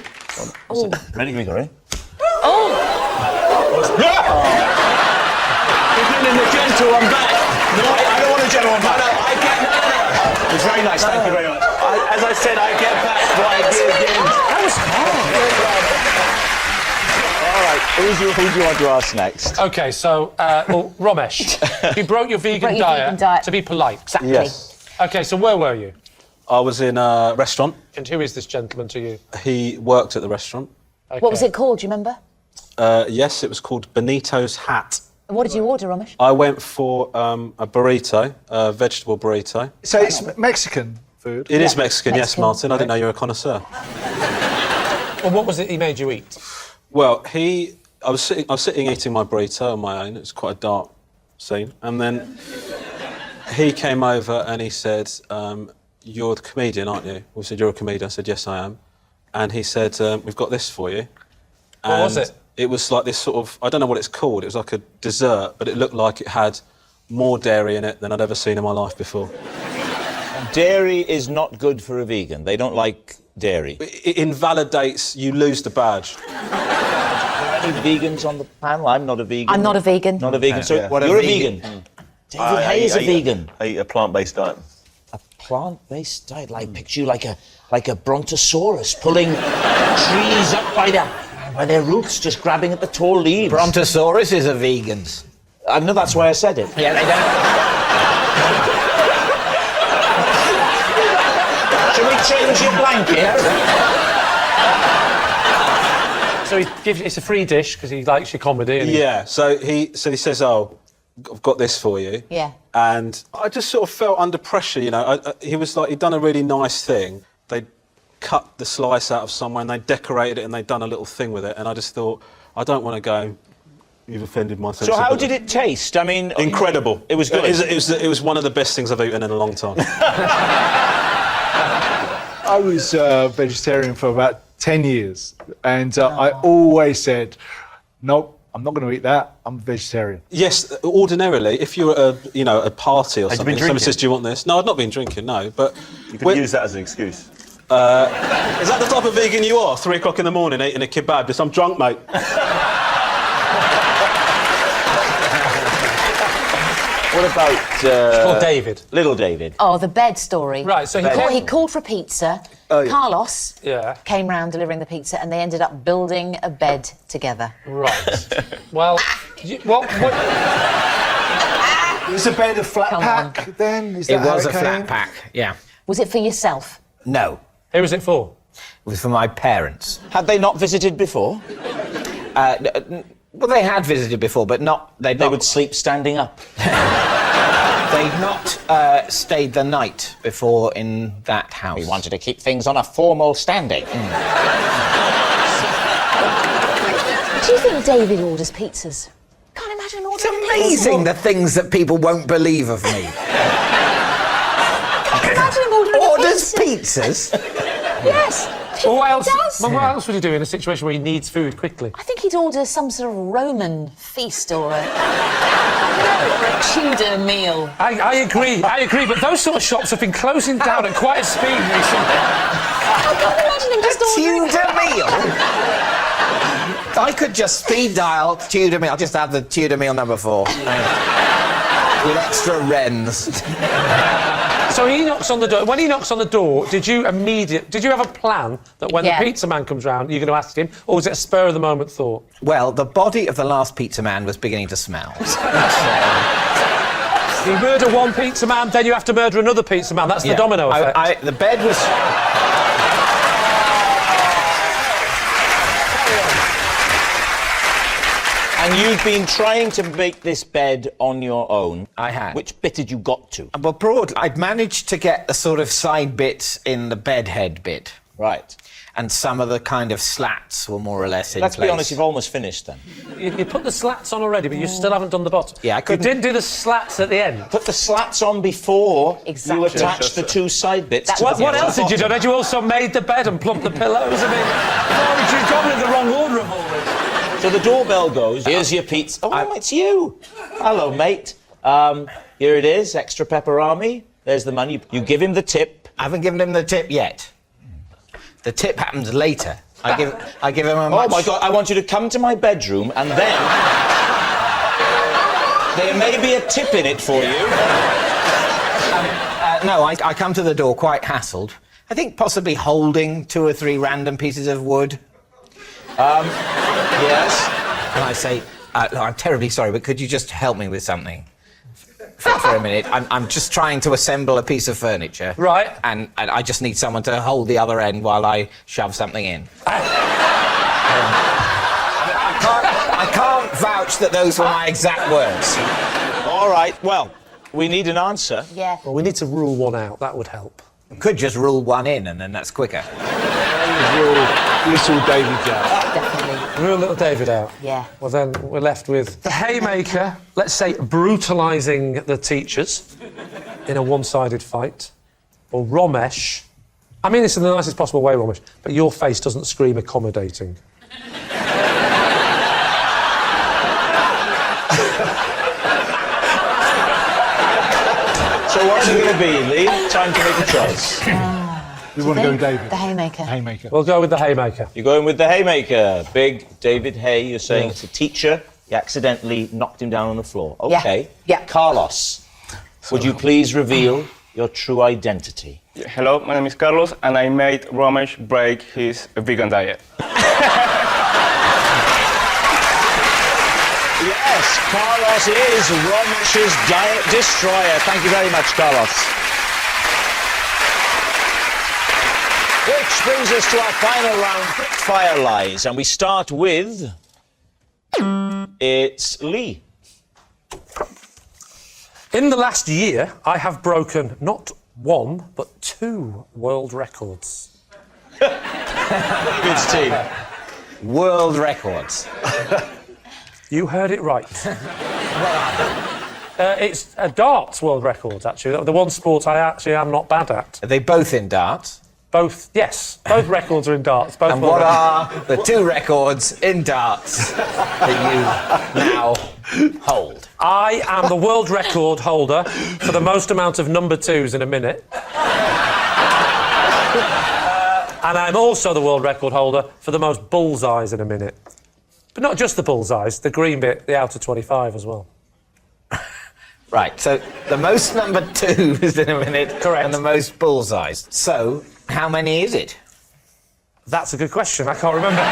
Oh. Ready? Here we go, ready? Oh! Yeah! Beginning the gentle, I'm back. No, I don't want a gentle, I'm back. No, I get... No. It's very nice, thank you very much. As I said, I get back what I did again. That was hard. All right, who do you want to ask next? OK, so, well, Romesh, you broke your vegan diet to be polite. Exactly. Yes. OK, so where were you? I was in a restaurant. And who is this gentleman to you? He worked at the restaurant. Okay. What was it called, do you remember? Yes, it was called Benito's Hat. And what did you order, Romesh? I went for a burrito, a vegetable burrito. So it's Mexican food. It is Mexican, yes, Mexican. Martin. I didn't know you were a connoisseur. Well, what was it he made you eat? Well, I was sitting eating my burrito on my own. It was quite a dark scene. And then he came over and he said, you're the comedian, aren't you? We said, you're a comedian. I said, yes, I am. And he said, we've got this for you. What was it? It was like this sort of, I don't know what it's called. It was like a dessert, but it looked like it had more dairy in it than I'd ever seen in my life before. Dairy is not good for a vegan. They don't like dairy. It invalidates, you lose the badge. Any vegans on the panel? I'm not a vegan. I'm not a vegan. Not a vegan. So Yeah. you're a vegan. David Hay is a vegan. I eat a plant-based diet. A plant-based diet. Like picture you like a brontosaurus pulling trees up by their roots, just grabbing at the tall leaves. Brontosaurus are vegans. I know that's why I said it. Yeah, they don't. Shall we change your blanket? So he gives it's a free dish because he likes your comedy. And Yeah, so he says, "Oh, I've got this for you." Yeah. And I just sort of felt under pressure, you know. He was like, he'd done a really nice thing. They'd cut the slice out of somewhere and they decorated it and they'd done a little thing with it. And I just thought, I don't want to go, you've offended my So how did it taste? I mean... Incredible. It was good. It was one of the best things I've eaten in a long time. I was vegetarian for about 10 years, and I always said, nope, I'm not going to eat that. I'm vegetarian. Yes, ordinarily, if you're at a party or Had you something, been somebody drinking? says, "Do you want this?" No, I'd not been drinking. No, but You could use that as an excuse. is that the type of vegan you are? 3 o'clock in the morning eating a kebab? Just I'm drunk, mate. What about... called David. Little David. Oh, the bed story. Right, so He called for pizza. Oh, yeah. Carlos Yeah. came round delivering the pizza, and they ended up building a bed together. Right. Well, what? Is a bed a flat Come pack then? Is It that how was a came? flat pack, yeah. Was it for yourself? No, Who was it for? it was for my parents. Had they not visited before? Well, they had visited before, but They would sleep standing up. They'd not stayed the night before in that house. We wanted to keep things on a formal standing. Do you think David orders pizzas? Can't imagine It's ordering amazing the things that people won't believe of me. Can't imagine him ordering Orders a pizza. pizzas? Yes. Well, what else? Does. Well, what else would he do in a situation where he needs food quickly? I think he'd order some sort of Roman feast or a Tudor meal. I agree, but those sort of shops have been closing down at quite a speed recently. I can't imagine him just ordering... Tudor meal? I could just speed dial Tudor meal. I'll just have the Tudor meal number 4. With extra wrens. So he knocks on the door. When he knocks on the door, did you have a plan that when Yeah. the pizza man comes round, you're going to ask him, or was it a spur of the moment thought? Well, the body of the last pizza man was beginning to smell. You murder one pizza man, then you have to murder another pizza man. That's the domino effect. The bed was... And you've been trying to make this bed on your own. I had. Which bit had you got to? Well, broadly, I'd managed to get the sort of side bits in the bed head bit. Right. And some of the kind of slats were more or less in Let's place. be honest, you've almost finished then. You put the slats on already, but you still haven't done the bottom. Yeah, I You couldn't- didn't do the slats at the end. Put the slats on before Exactly. you attached the 2 side bits. to What the else had you done? Had you also made the bed and plumped the pillows? I mean, you've gone in the wrong order of all this. So the doorbell goes, here's your pizza. Oh, it's you. Hello, mate. Here it is, extra pepperami. There's the money. You give him the tip. I haven't given him the tip yet. The tip happens later. I give him a much... Oh, my God, I want you to come to my bedroom and then... there may be a tip in it for you. No, I come to the door quite hassled. I think possibly holding 2 or 3 random pieces of wood. Yes. And I say, look, I'm terribly sorry, but could you just help me with something? For a minute. I'm just trying to assemble a piece of furniture. Right. And I just need someone to hold the other end while I shove something in. I can't vouch that those were my exact words. All right, well, we need an answer. Yeah. Well, we need to rule one out. That would help. Could just rule one in and then that's quicker. Little David out. Definitely. Rule little David out. Yeah. Well, then we're left with the Haymaker, let's say, brutalising the teachers in a one-sided fight, or Romesh. I mean this in the nicest possible way, Romesh, but your face doesn't scream accommodating. So what's it going to be, Lee? Time to make a choice. We want to go with David. The haymaker. Haymaker. We'll go with the haymaker. You're going with the haymaker. Big David Hay, you're saying it's a teacher. You accidentally knocked him down on the floor. Okay. Yeah. Carlos, would you please reveal your true identity? Hello, my name is Carlos, and I made Ramesh break his vegan diet. Yes, Carlos is Ramesh's diet destroyer. Thank you very much, Carlos. Which brings us to our final round, Fire Lies, and we start with... It's Lee. In the last year, I have broken not one, but 2 world records. David's team. World records. You heard it right. It's a darts world records, actually. The one sport I actually am not bad at. Are they both in darts? Both, yes. Both records are in darts. Both And what are the 2 records in darts that you now hold? I am the world record holder for the most amount of number 2s in a minute. And I'm also the world record holder for the most bullseyes in a minute. But not just the bullseyes, the green bit, the outer 25 as well. Right, so the most number 2s in a minute. Correct. And the most bullseyes. So, how many is it? That's a good question. I can't remember.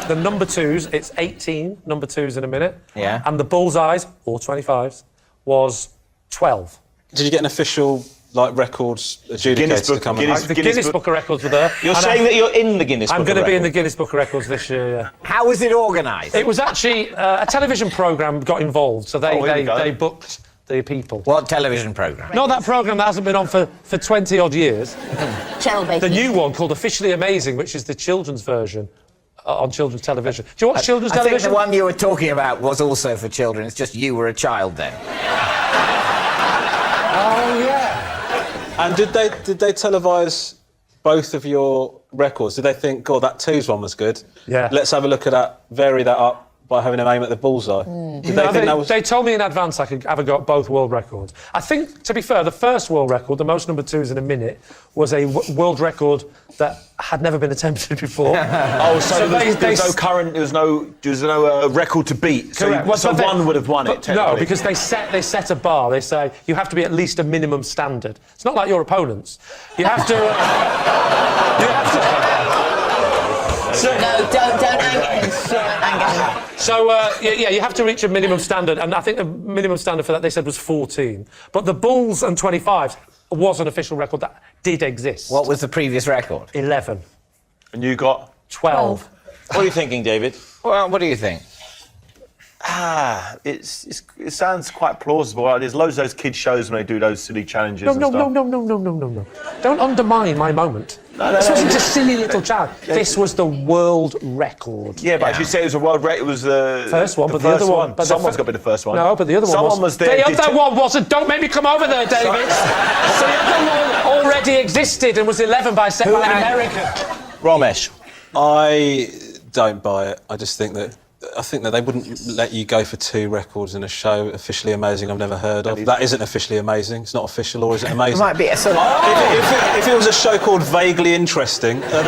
The number 2s, it's 18 number 2s in a minute. Yeah. And the bullseyes, or 25s, was 12. Did you get an official records adjudicator to come and... The Guinness Book of Records were there. You're saying that you're in the Guinness Book of Records? I'm going to be in the Guinness Book of Records this year, yeah. How was it organised? It was actually a television programme got involved, so they booked the people. What television programme? Not that programme that hasn't been on for 20-odd years. The new one called Officially Amazing, which is the children's version on children's television. Do you watch children's television? I think the one you were talking about was also for children. It's just you were a child then. Oh, yeah. And did they televise both of your records? Did they think, God, that 2s one was good? Yeah. Let's have a look at that, vary that up by having them aim at the bullseye. Did they think that was... They told me in advance I could have a go at both world records. I think, to be fair, the first world record, the most number 2s in a minute, was a world record that had never been attempted before. Oh, so there's no current, there's no record to beat. Correct. So one would have won it. No, because they set a bar. They say you have to be at least a minimum standard. It's not like your opponents. You have to. No, don't anger him. Anger him. So, you have to reach a minimum standard, and I think the minimum standard for that, they said, was 14. But the Bulls and 25s was an official record that did exist. What was the previous record? 11. And you got? 12. What are you thinking, David? Well, what do you think? It sounds quite plausible. There's loads of those kids shows when they do those silly challenges and stuff. No. Don't undermine my moment. This wasn't a silly little challenge. This was the world record. Yeah, but as you say, it was a world record. It was the first one, the but the other one. But someone's got to be the first one. No, but the other one Someone was there. The other one wasn't. Don't make me come over there, David. So the other one already existed and was 11 by an American. Ramesh. I don't buy it. I think that they wouldn't let you go for 2 records in a show. Officially Amazing, I've never heard of. That isn't officially amazing. It's not official, or is it amazing? It might be a sort of... If it was a show called Vaguely Interesting, then...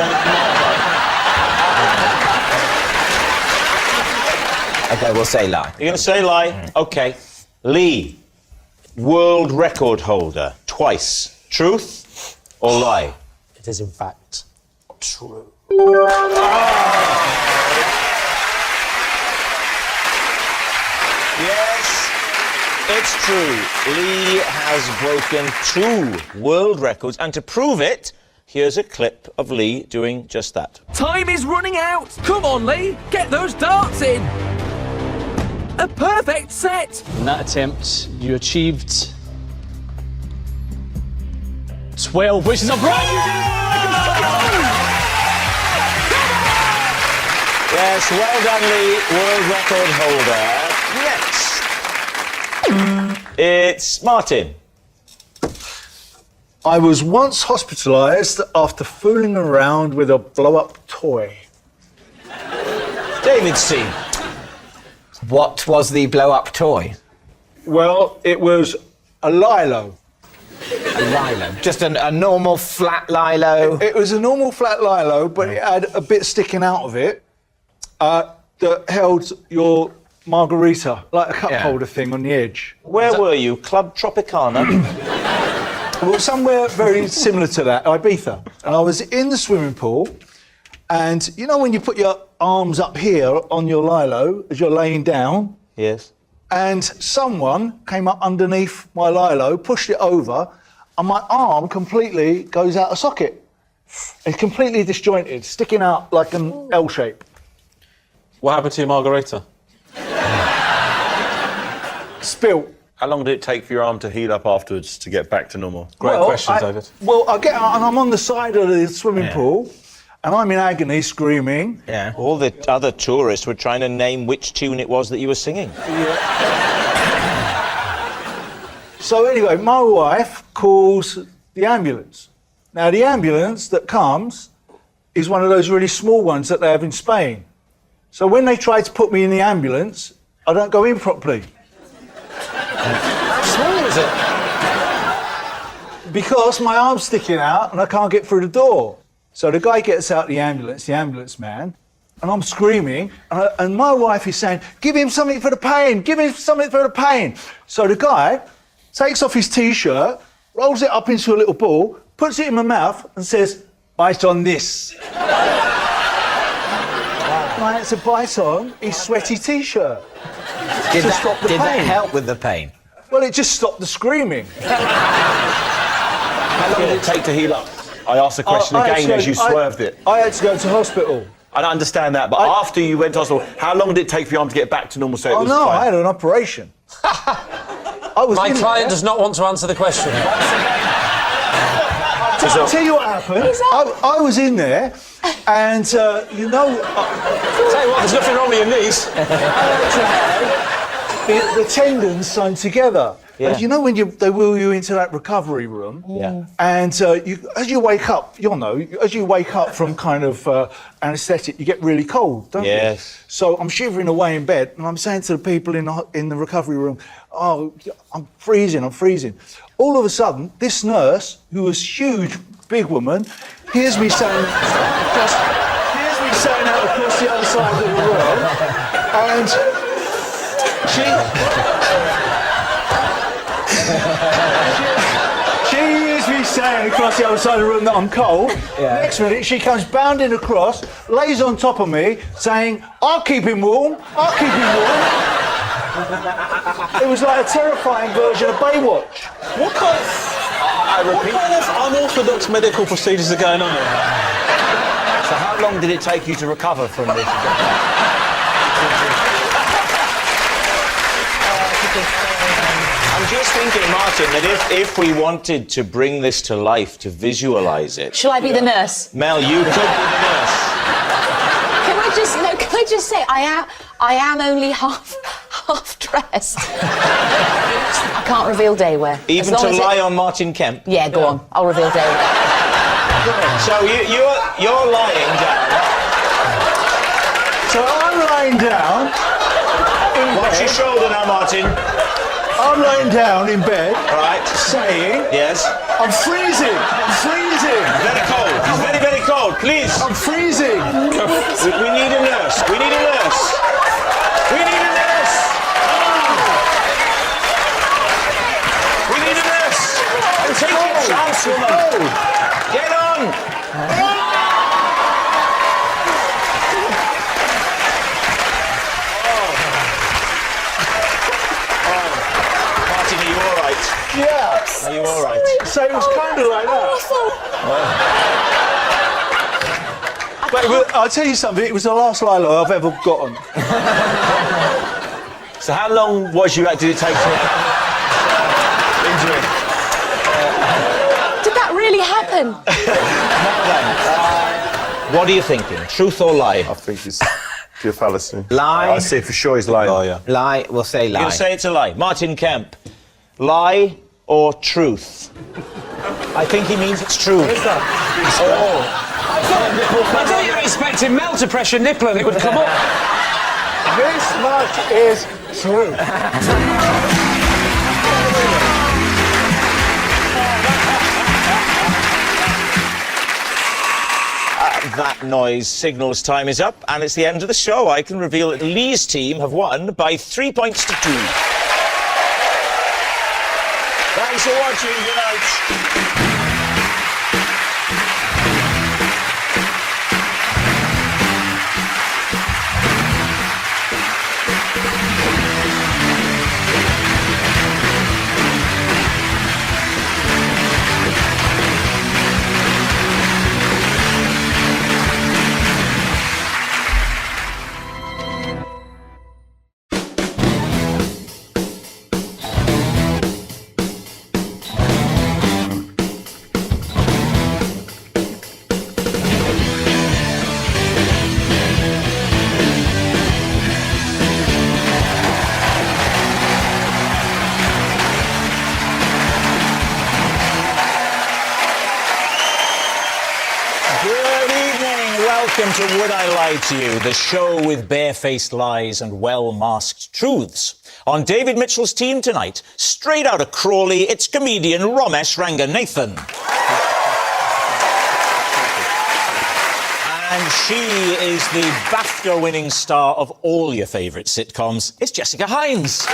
OK, we'll say lie. You're going to say lie? OK. Lee, world record holder, twice. Truth or lie? It is, in fact, true. Yes, it's true. Lee has broken 2 world records, and to prove it, here's a clip of Lee doing just that. Time is running out! Come on, Lee! Get those darts in! A perfect set! In that attempt, you achieved 12, which is a brand new... Yes, well done, Lee, world record holder. Next, it's Martin. I was once hospitalised after fooling around with a blow-up toy. David's team. What was the blow-up toy? Well, it was a lilo. A lilo? Just a normal flat lilo? It was a normal flat lilo, but it had a bit sticking out of it that held your margarita, like a cup holder thing on the edge. Where were you? Club Tropicana? Well, somewhere very similar to that, Ibiza. And I was in the swimming pool, and you know when you put your arms up here on your lilo as you're laying down? Yes. And someone came up underneath my lilo, pushed it over, and my arm completely goes out of socket. It's completely disjointed, sticking out like an L shape. What happened to your margarita? Spilt. How long did it take for your arm to heal up afterwards to get back to normal? Great question, David. Well, I get out and I'm on the side of the swimming pool, and I'm in agony, screaming. Yeah. All the other tourists were trying to name which tune it was that you were singing. So anyway, my wife calls the ambulance. Now, the ambulance that comes is one of those really small ones that they have in Spain. So when they try to put me in the ambulance, I don't go in properly. How small is it? Because my arm's sticking out and I can't get through the door. So the guy gets out the ambulance man, and I'm screaming, and my wife is saying, give him something for the pain, give him something for the pain. So the guy takes off his T-shirt, rolls it up into a little ball, puts it in my mouth and says, bite on this. I had to bite on his sweaty T-shirt Did to stop the pain. that help with the pain? Well, it just stopped the screaming. How long did it take to heal up? I asked the question again as you swerved it. I had to go to hospital. I don't understand that, but after you went to hospital, how long did it take for your arm to get back to normal? So it was no, fine? I had an operation. My client does not want to answer the question. I'll tell you what happened. I was in there, and you know... Tell you what, there's nothing wrong with your knees. the tendons sewn together. Yeah. And you know when they wheel you into that recovery room? Yeah. And as you wake up, as you wake up from kind of anaesthetic, you get really cold, don't you? Yes. So I'm shivering away in bed, and I'm saying to the people in the recovery room, oh, I'm freezing. All of a sudden, this nurse, who was huge, big woman, hears me saying out across the other side of the room, and she hears me saying across the other side of the room that I'm cold. Yeah. Next minute, she comes bounding across, lays on top of me, saying, I'll keep him warm. It was like a terrifying version of Baywatch. What kind of unorthodox medical procedures are going on here? So how long did it take you to recover from this? I'm just thinking, Martin, that if we wanted to bring this to life, to visualise it... Shall I be the nurse? Mel, you could be the nurse. Can I just say I am only half dressed. I can't reveal day wear. Even to lie on Martin Kemp? Yeah, go on. I'll reveal day wear. So you're lying down. So I'm lying down in bed. Watch your shoulder now, Martin. I'm lying down in bed, right, saying, yes, I'm freezing. Very cold. He's very, very cold. Please. I'm freezing. We need a nurse. We need a nurse. We need a nurse. We need a nurse. Take your chance, woman. Get on. Martin, are you all right? Yeah. Are you all right? So it was kind of like that. But I'll tell you something, it was the last Lilo I've ever gotten. So how long did it take to injury? Did that really happen? What are you thinking? Truth or lie? I think it's pure fallacy. Lie. I see for sure he's lying. Oh, yeah. Lie, we'll say lie. You'll say it's a lie. Martin Kemp, lie or truth? I think he means it's true. I thought you were expecting Mel to press your nipple and it would come up. This much is true. that noise signals time is up, and it's the end of the show. I can reveal that Lee's team have won by 3 points to 2. Thanks for watching. Good night. Welcome to Would I Lie to You, the show with barefaced lies and well-masked truths. On David Mitchell's team tonight, straight out of Crawley, it's comedian Ramesh Ranganathan. And she is the BAFTA-winning star of all your favourite sitcoms. It's Jessica Hines.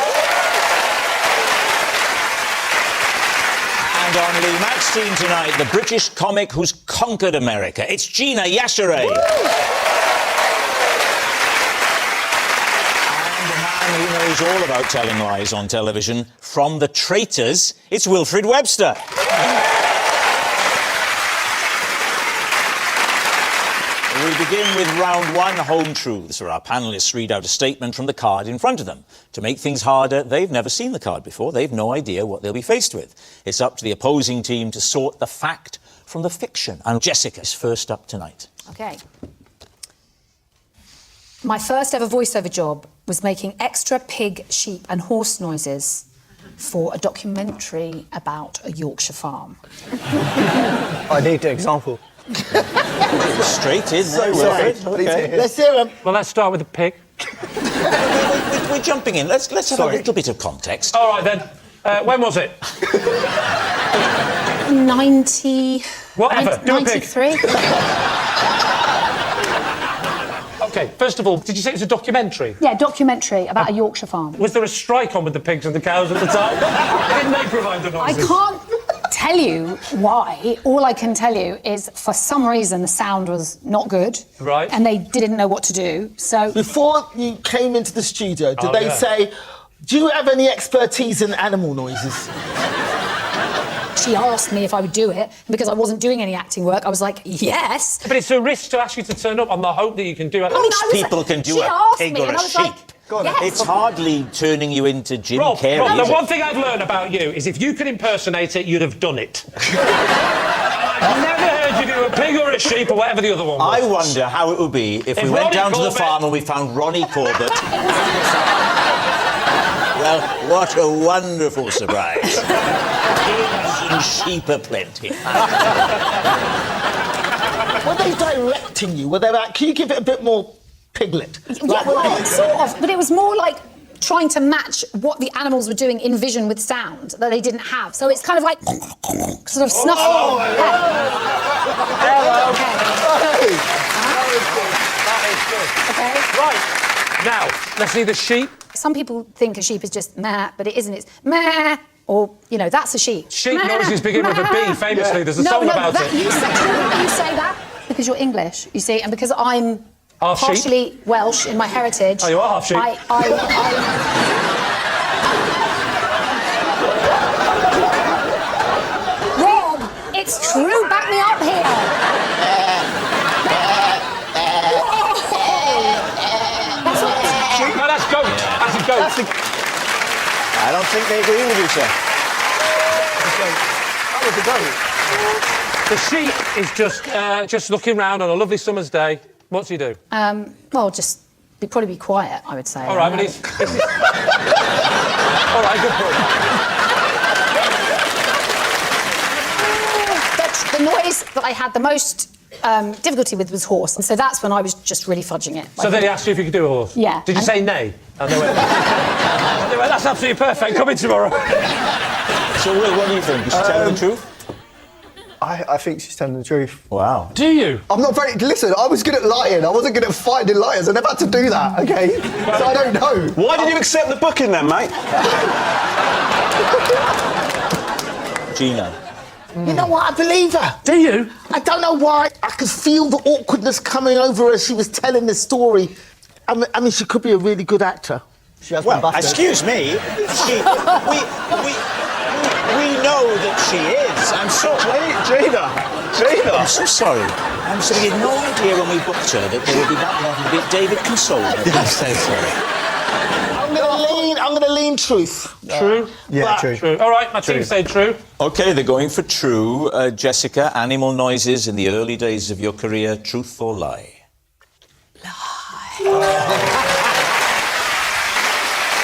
And on Lee Mack's team tonight, the British comic who's conquered America. It's Gina Yashere. And the man who knows all about telling lies on television, from The Traitors, it's Wilfred Webster. We begin with round one, home truths, where our panellists read out a statement from the card in front of them. To make things harder, they've never seen the card before. They've no idea what they'll be faced with. It's up to the opposing team to sort the fact from the fiction. And Jessica's first up tonight. OK. My first ever voiceover job was making extra pig, sheep and horse noises for a documentary about a Yorkshire farm. I need an example. Straight in. So sorry. Okay. Let's hear them. Well, let's start with the pig. We're jumping in. Let's have a little bit of context. All right, then. When was it? 90... Whatever. Do a pig. 93. OK, first of all, did you say it was a documentary? Yeah, documentary about a Yorkshire farm. Was there a strike on with the pigs and the cows at the time? Didn't they provide the noises? I can't tell you why. All I can tell you is, for some reason, the sound was not good. Right. And they didn't know what to do, so... Before you came into the studio, did they say, do you have any expertise in animal noises? She asked me if I would do it, and because I wasn't doing any acting work, I was like, yes. But it's a risk to ask you to turn up on the hope that you can do it. Most people can do a pig or a sheep. Yes. It's hardly turning you into Jim Carrey. Rob, the one thing I've learned about you is if you could impersonate it, you'd have done it. I've never heard you do a pig or a sheep or whatever the other one was. I wonder how it would be if we went Ronnie down to the Corbett- farm and we found Ronnie Corbett. Well, what a wonderful surprise. Pigs and sheep aplenty. Were they directing you? Were they like, can you give it a bit more piglet? Yeah, well, sort of, but it was more like trying to match what the animals were doing in vision with sound that they didn't have. So it's kind of like sort of snuff. Oh, Hello. Okay. Right. Now, let's see the sheep. Some people think a sheep is just meh, but it isn't. It's meh, or, you know, that's a sheep. Sheep Meh, noises begin with a B, meh. famously. There's a song about it. You say that because you're English, you see, and because I'm Half sheep? partially Welsh in my heritage. Oh, you are half sheep. Rob, it's true. Back me up here. No, that's goat. That's a goat. I don't think they agree with you, sir. The sheep is just looking round on a lovely summer's day. What's he do? Well, just probably be quiet, I would say. All right, but he's... All right, good point. But the noise that I had the most difficulty with was horse, and so that's when I was just really fudging it. So they asked you if you could do a horse? Yeah. Did you say nay? And they went, that's absolutely perfect. Come in tomorrow. So, Will, what do you think? You should tell the truth? I think she's telling the truth. Wow. Do you? I'm not very... Listen, I was good at lying. I wasn't good at finding liars. I never had to do that, OK? So I don't know. Why did you accept the booking then, mate? Gina. You know what? I believe her. Do you? I don't know why. I could feel the awkwardness coming over her as she was telling this story. I mean, she could be a really good actor. She has Well, excuse me. We know that she is. I'm so... Gina! I'm so sorry. I'm sorry. We had no idea when we booked her that there would be that level of it. David, console her. I'm so sorry. I'm gonna lean truth. True? Yeah, true. All right, my team say true. OK, they're going for true. Jessica, animal noises in the early days of your career, truth or lie?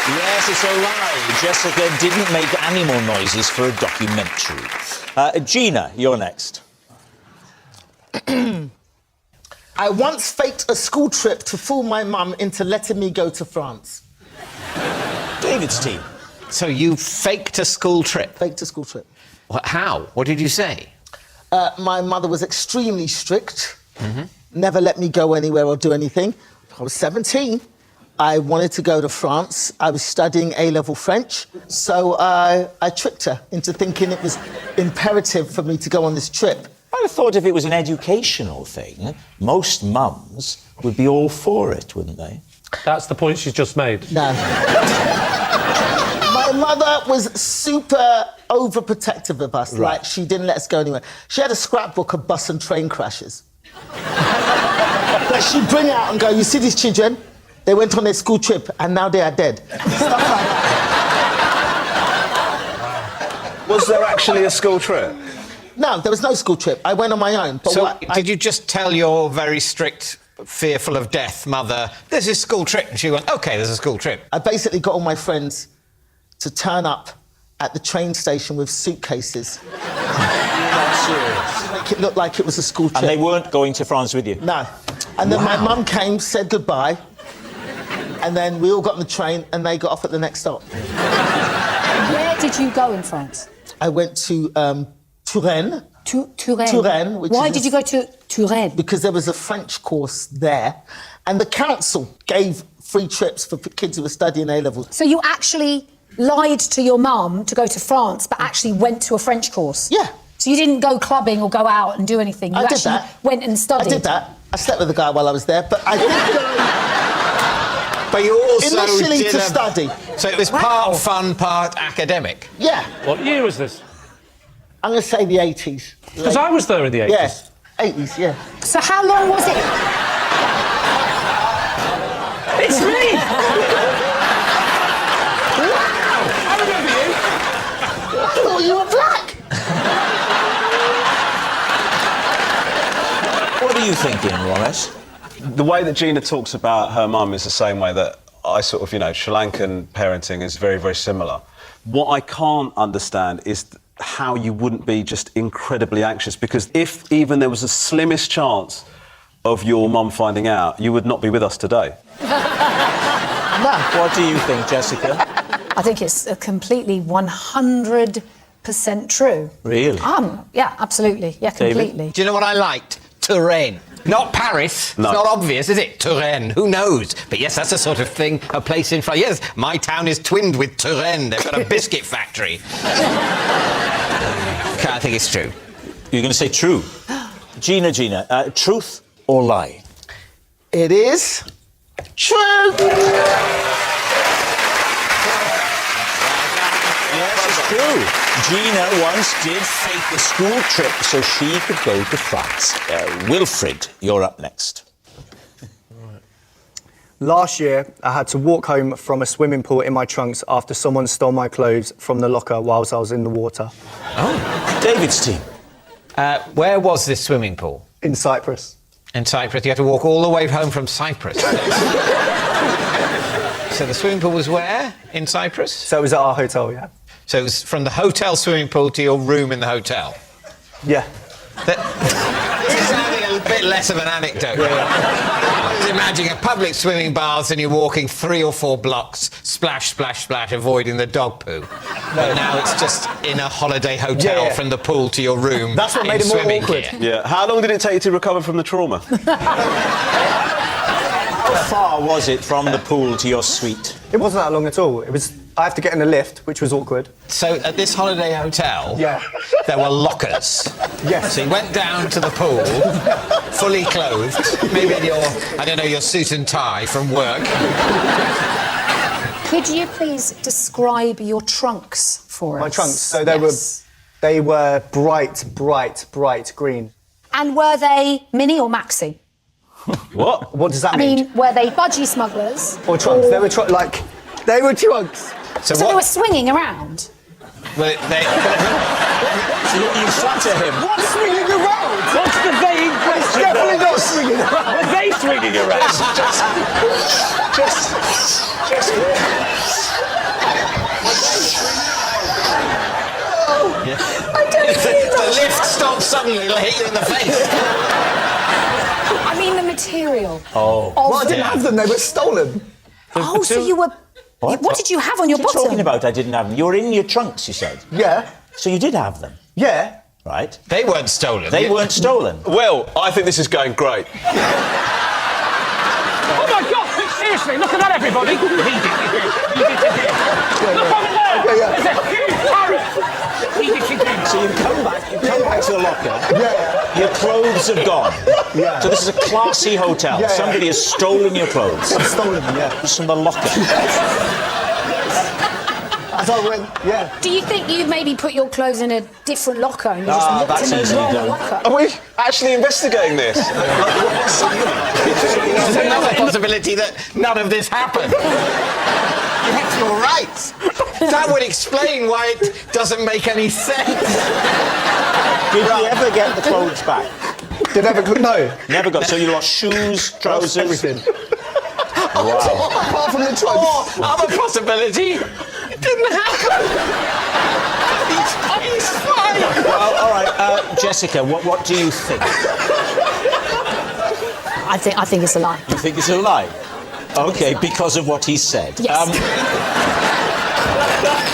Yes, it's a lie. Jessica didn't make animal noises for a documentary. Gina, you're next. I once faked a school trip to fool my mum into letting me go to France. David's team. So you faked a school trip? Faked a school trip. How? What did you say? My mother was extremely strict. Never let me go anywhere or do anything. I was 17. I wanted to go to France. I was studying A-level French. So I tricked her into thinking it was imperative for me to go on this trip. I'd have thought if it was an educational thing, most mums would be all for it, wouldn't they? That's the point she's just made. No. My mother was super overprotective of us. Right. Like, she didn't let us go anywhere. She had a scrapbook of bus and train crashes. Like, she'd bring it out and go, you see these children? They went on their school trip and now they are dead. Stuff like that. Was there actually a school trip? No, there was no school trip. I went on my own. But So did you just tell your very strict, fearful of death mother, there's this school trip? And she went, OK, there's a school trip. I basically got all my friends to turn up at the train station with suitcases. To make it look like it was a school trip. And they weren't going to France with you? No. And then my mum came, said goodbye, and then we all got on the train and they got off at the next stop. Where did you go in France? I went to Touraine. Touraine. Touraine. Why did you go to Touraine? Because there was a French course there, and the council gave free trips for kids who were studying A-levels. So you actually lied to your mum to go to France, but actually went to a French course? Yeah. So you didn't go clubbing or go out and do anything? You I did actually that. went and studied? I did that. I slept with a guy while I was there, but I did go... But you also initially did to study. So it was part fun, part academic? Yeah. What year was this? I'm going to say the 80s. Because I was there in the 80s. Yeah, 80s, yeah. So how long was it? It's me! I remember you. I thought you were black. What are you thinking, Wallace? The way that Gina talks about her mum is the same way that I sort of, Sri Lankan parenting is very, very similar. What I can't understand is how you wouldn't be just incredibly anxious, because if even there was the slimmest chance of your mum finding out, you would not be with us today. No. What do you think, Jessica? I think it's completely 100% true. Really? Yeah, absolutely. Yeah, completely. David? Do you know what I liked? Touraine. Not Paris. No. It's not obvious, is it? Touraine. Who knows? But yes, that's a sort of thing, a place in France. Yes, my town is twinned with Touraine. They've got a biscuit factory. I think it's true. You're going to say true. Gina, truth or lie? It is true. Yes, it's true. Gina once did fake a school trip so she could go to France. Wilfred, you're up next. Last year, I had to walk home from a swimming pool in my trunks after someone stole my clothes from the locker whilst I was in the water. Oh, David's team. Where was this swimming pool? In Cyprus. In Cyprus. You had to walk all the way home from Cyprus. So the swimming pool was where in Cyprus? So it was at our hotel, yeah. So it was from the hotel swimming pool to your room in the hotel? Yeah. bit less of an anecdote. I was imagining a public swimming bath and you're walking 3 or 4 blocks, splash, splash, splash, avoiding the dog poo. But now it's just in a holiday hotel from the pool to your room. That's what made it more awkward. Yeah. How long did it take you to recover from the trauma? How far was it from the pool to your suite? It wasn't that long at all. I have to get in a lift, which was awkward. So at this holiday hotel, there were lockers. Yes. So you went down to the pool, fully clothed, maybe in your, I don't know, your suit and tie from work. Could you please describe your trunks for us? My trunks. So they were bright green. And were they mini or maxi? What? What does that I mean? mean, were they budgie smugglers? Or trunks. They were they were trunks. So they were swinging around. Well, you flatter him. What's swinging around? What's the vague question? It's definitely not swinging around. Were they swinging around? Just. The lift stopped suddenly, it'll hit you in the face. I mean the material. Oh. Well, I didn't have them. They were stolen. Oh, so you were... What did you have on your What are you bottom? talking about? I didn't have them. You were in your trunks, you said. Yeah. So you did have them. Yeah. Right. They weren't stolen. They weren't stolen. Well, I think this is going great. Oh my God! Seriously, look at that, everybody! Look over there! There's a huge parrot! So you come back to the locker. Your clothes have gone. Yeah. So this is a classy hotel. Somebody has stolen your clothes. I've stolen them, Just from the locker. As I went, Do you think you maybe put your clothes in a different locker and you just looked that's in the easily wrong done. locker? Are we actually investigating this? There's another possibility that none of this happened. Yes, you're right. That would explain why it doesn't make any sense. Did you ever get the clothes back? Did ever? No. Never got. So you lost shoes, trousers, everything. Wow. Apart from the trunks. Or other possibility, it didn't happen. He's fine. Well, all right, Jessica. What do you think? I think it's a lie. You think it's a lie? Okay, because of what he said. Yes.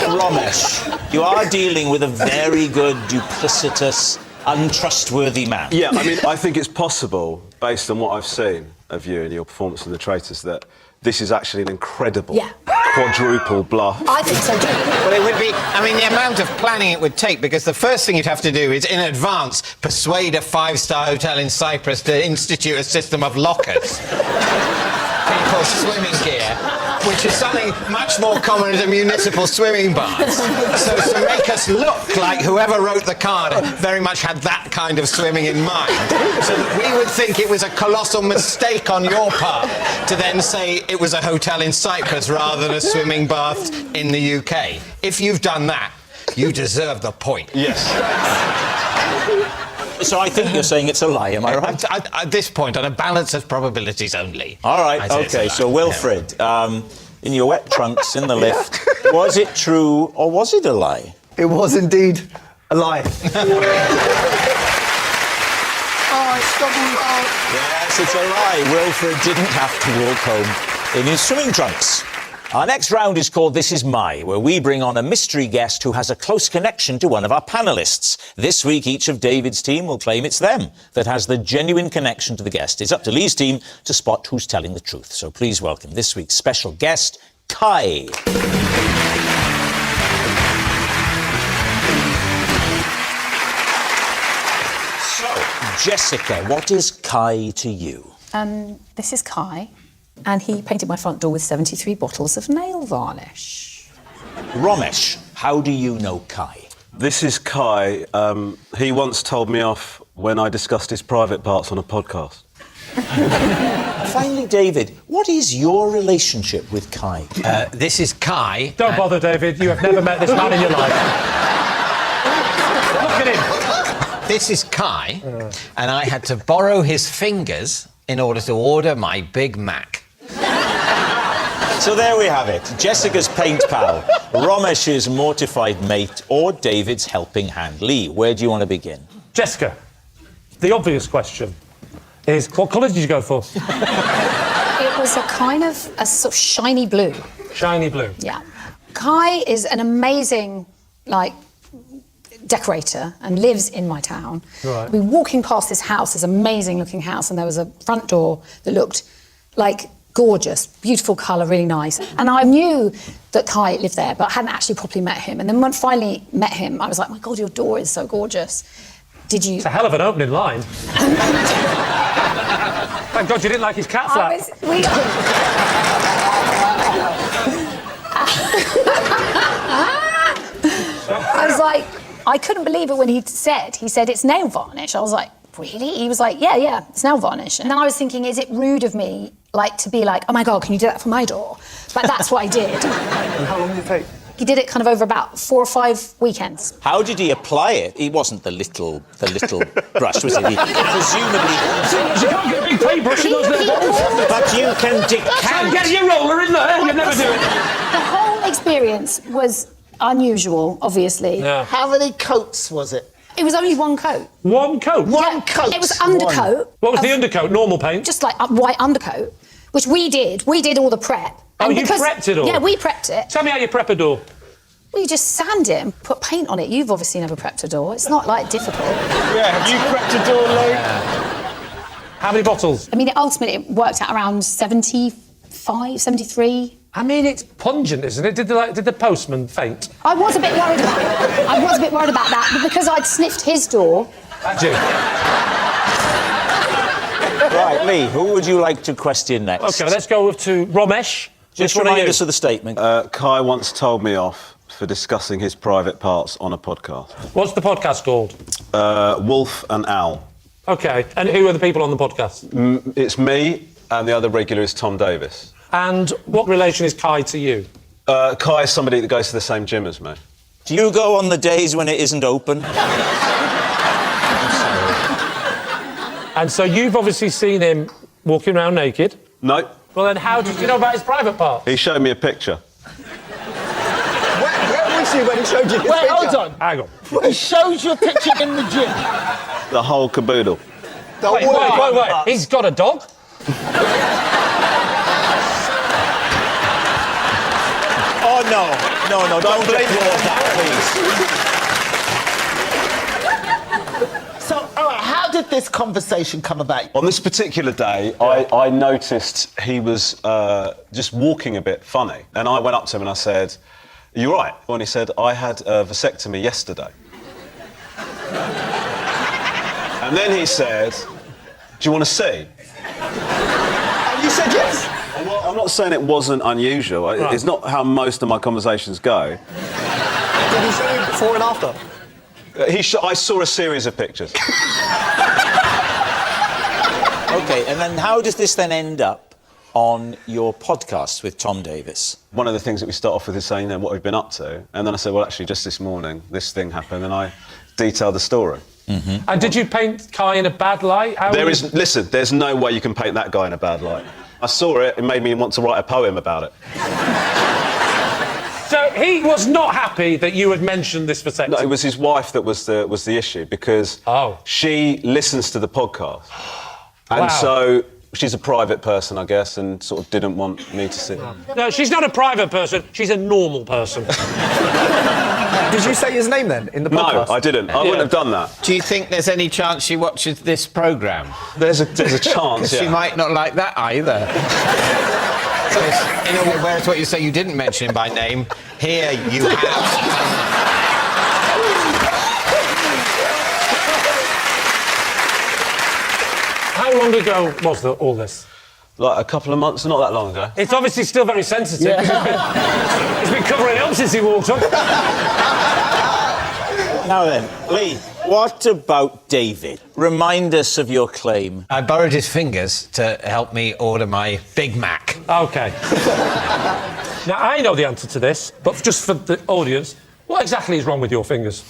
Ramesh, you are dealing with a very good, duplicitous, untrustworthy man. Yeah, I mean, I think it's possible, based on what I've seen of you and your performance in The Traitors, that this is actually an incredible quadruple bluff. I think so too. Well, it would be, I mean, the amount of planning it would take, because the first thing you'd have to do is, in advance, persuade a 5-star hotel in Cyprus to institute a system of lockers. People's swimming gear, which is something much more common at a municipal swimming bath. So to make us look like whoever wrote the card very much had that kind of swimming in mind, so that we would think it was a colossal mistake on your part to then say it was a hotel in Cyprus rather than a swimming bath in the UK. If you've done that, you deserve the point. Yes. So I think you're saying it's a lie, am I right? At this point, on a balance of probabilities only. All right, okay, so Wilfred, in your wet trunks in the lift, was it true or was it a lie? It was indeed a lie. Yes, it's a lie. Wilfred didn't have to walk home in his swimming trunks. Our next round is called This Is My, where we bring on a mystery guest who has a close connection to one of our panellists. This week, each of David's team will claim it's them that has the genuine connection to the guest. It's up to Lee's team to spot who's telling the truth. So please welcome this week's special guest, Kai. So, Jessica, what is Kai to you? This is Kai, and he painted my front door with 73 bottles of nail varnish. Ramesh, how do you know Kai? This is Kai. He once told me off when I discussed his private parts on a podcast. Finally, David, what is your relationship with Kai? This is Kai. Don't bother, David. You have never met this man in your life. Look at him. This is Kai, and I had to borrow his fingers in order to order my Big Mac. So there we have it. Jessica's paint pal, Ramesh's mortified mate, or David's helping hand. Lee, where do you want to begin? Jessica, the obvious question. is... What colour did you go for? It was a sort of shiny blue. Shiny blue. Yeah. Kai is an amazing, decorator and lives in my town. Right. We were walking past this house, this amazing-looking house, and there was a front door that looked gorgeous, beautiful colour, really nice. And I knew that Kai lived there, but I hadn't actually properly met him. And then when I finally met him, I was like, my God, your door is so gorgeous. Did you... It's a hell of an opening line. Thank God you didn't like his cat flap. I was like, I couldn't believe it when he said, it's nail varnish. I was like, really? He was like, yeah, it's nail varnish. And then I was thinking, is it rude of me, to be like, oh my God, can you do that for my door? But that's what I did. And how long did it take? He did it kind of over about 4 or 5 weekends. How did he apply it? He wasn't the little brush, was it? He presumably... You can't get a big paintbrush in those little bottles. But you can decant... Get your roller in there, you'd never do it. The whole experience was unusual, obviously. Yeah. How many coats was it? It was only one coat. One coat? One coat? It was undercoat. What was the undercoat? Normal paint? Just like a white undercoat, which we did. We did all the prep. Oh, you prepped it all? Yeah, we prepped it. Tell me how you prep a door. Well, you just sand it and put paint on it. You've obviously never prepped a door. It's not, difficult. Yeah, have you prepped a door, Lee? How many bottles? I mean, ultimately, it worked out around 75, 73. I mean, it's pungent, isn't it? Did the postman faint? I was a bit worried about it. I was a bit worried about that, but because I'd sniffed his door... Had you? Right, Lee, who would you like to question next? OK, let's go to Romesh. Just remind us of the statement. Kai once told me off for discussing his private parts on a podcast. What's the podcast called? Wolf and Owl. OK, and who are the people on the podcast? It's me, and the other regular is Tom Davis. And what relation is Kai to you? Kai is somebody that goes to the same gym as me. Do you go on the days when it isn't open? And so you've obviously seen him walking around naked? No. Well, then how did you know about his private part? He showed me a picture. Where was he when he showed you his picture? Hold on. Hang on. He shows you a picture in the gym. The whole caboodle. Wait. He's got a dog? Oh, no, don't blame me on that, please. So, all right, how did this conversation come about? On this particular day, I noticed he was just walking a bit funny. And I went up to him and I said, "Are you all right?" And he said, "I had a vasectomy yesterday." And then he said, "Do you want to see?" And you said yes. Well, I'm not saying it wasn't unusual. Right. It's not how most of my conversations go. Did he show you before and after? I saw a series of pictures. OK, and then how does this then end up on your podcast with Tom Davis? One of the things that we start off with is saying, what we've been up to. And then I said, well, actually, just this morning, this thing happened, and I detailed the story. Mm-hmm. And did you paint Kai in a bad light? Listen, there's no way you can paint that guy in a bad light. I saw it made me want to write a poem about it. So he was not happy that you had mentioned this vasectomy? No, it was his wife that was the issue, because she listens to the podcast. And so she's a private person, I guess, and sort of didn't want me to see. No, she's not a private person, she's a normal person. Did you say his name then in the podcast? No, I didn't. I wouldn't have done that. Do you think there's any chance she watches this programme? There's a chance, She might not like that either. Whereas what you say, you didn't mention him by name, here you have. How long ago was all this? Like a couple of months, not that long ago. It's obviously still very sensitive. Yeah. He's been covering it up since he walked up. Now then, Lee, what about David? Remind us of your claim. I borrowed his fingers to help me order my Big Mac. OK. Now, I know the answer to this, but just for the audience, what exactly is wrong with your fingers?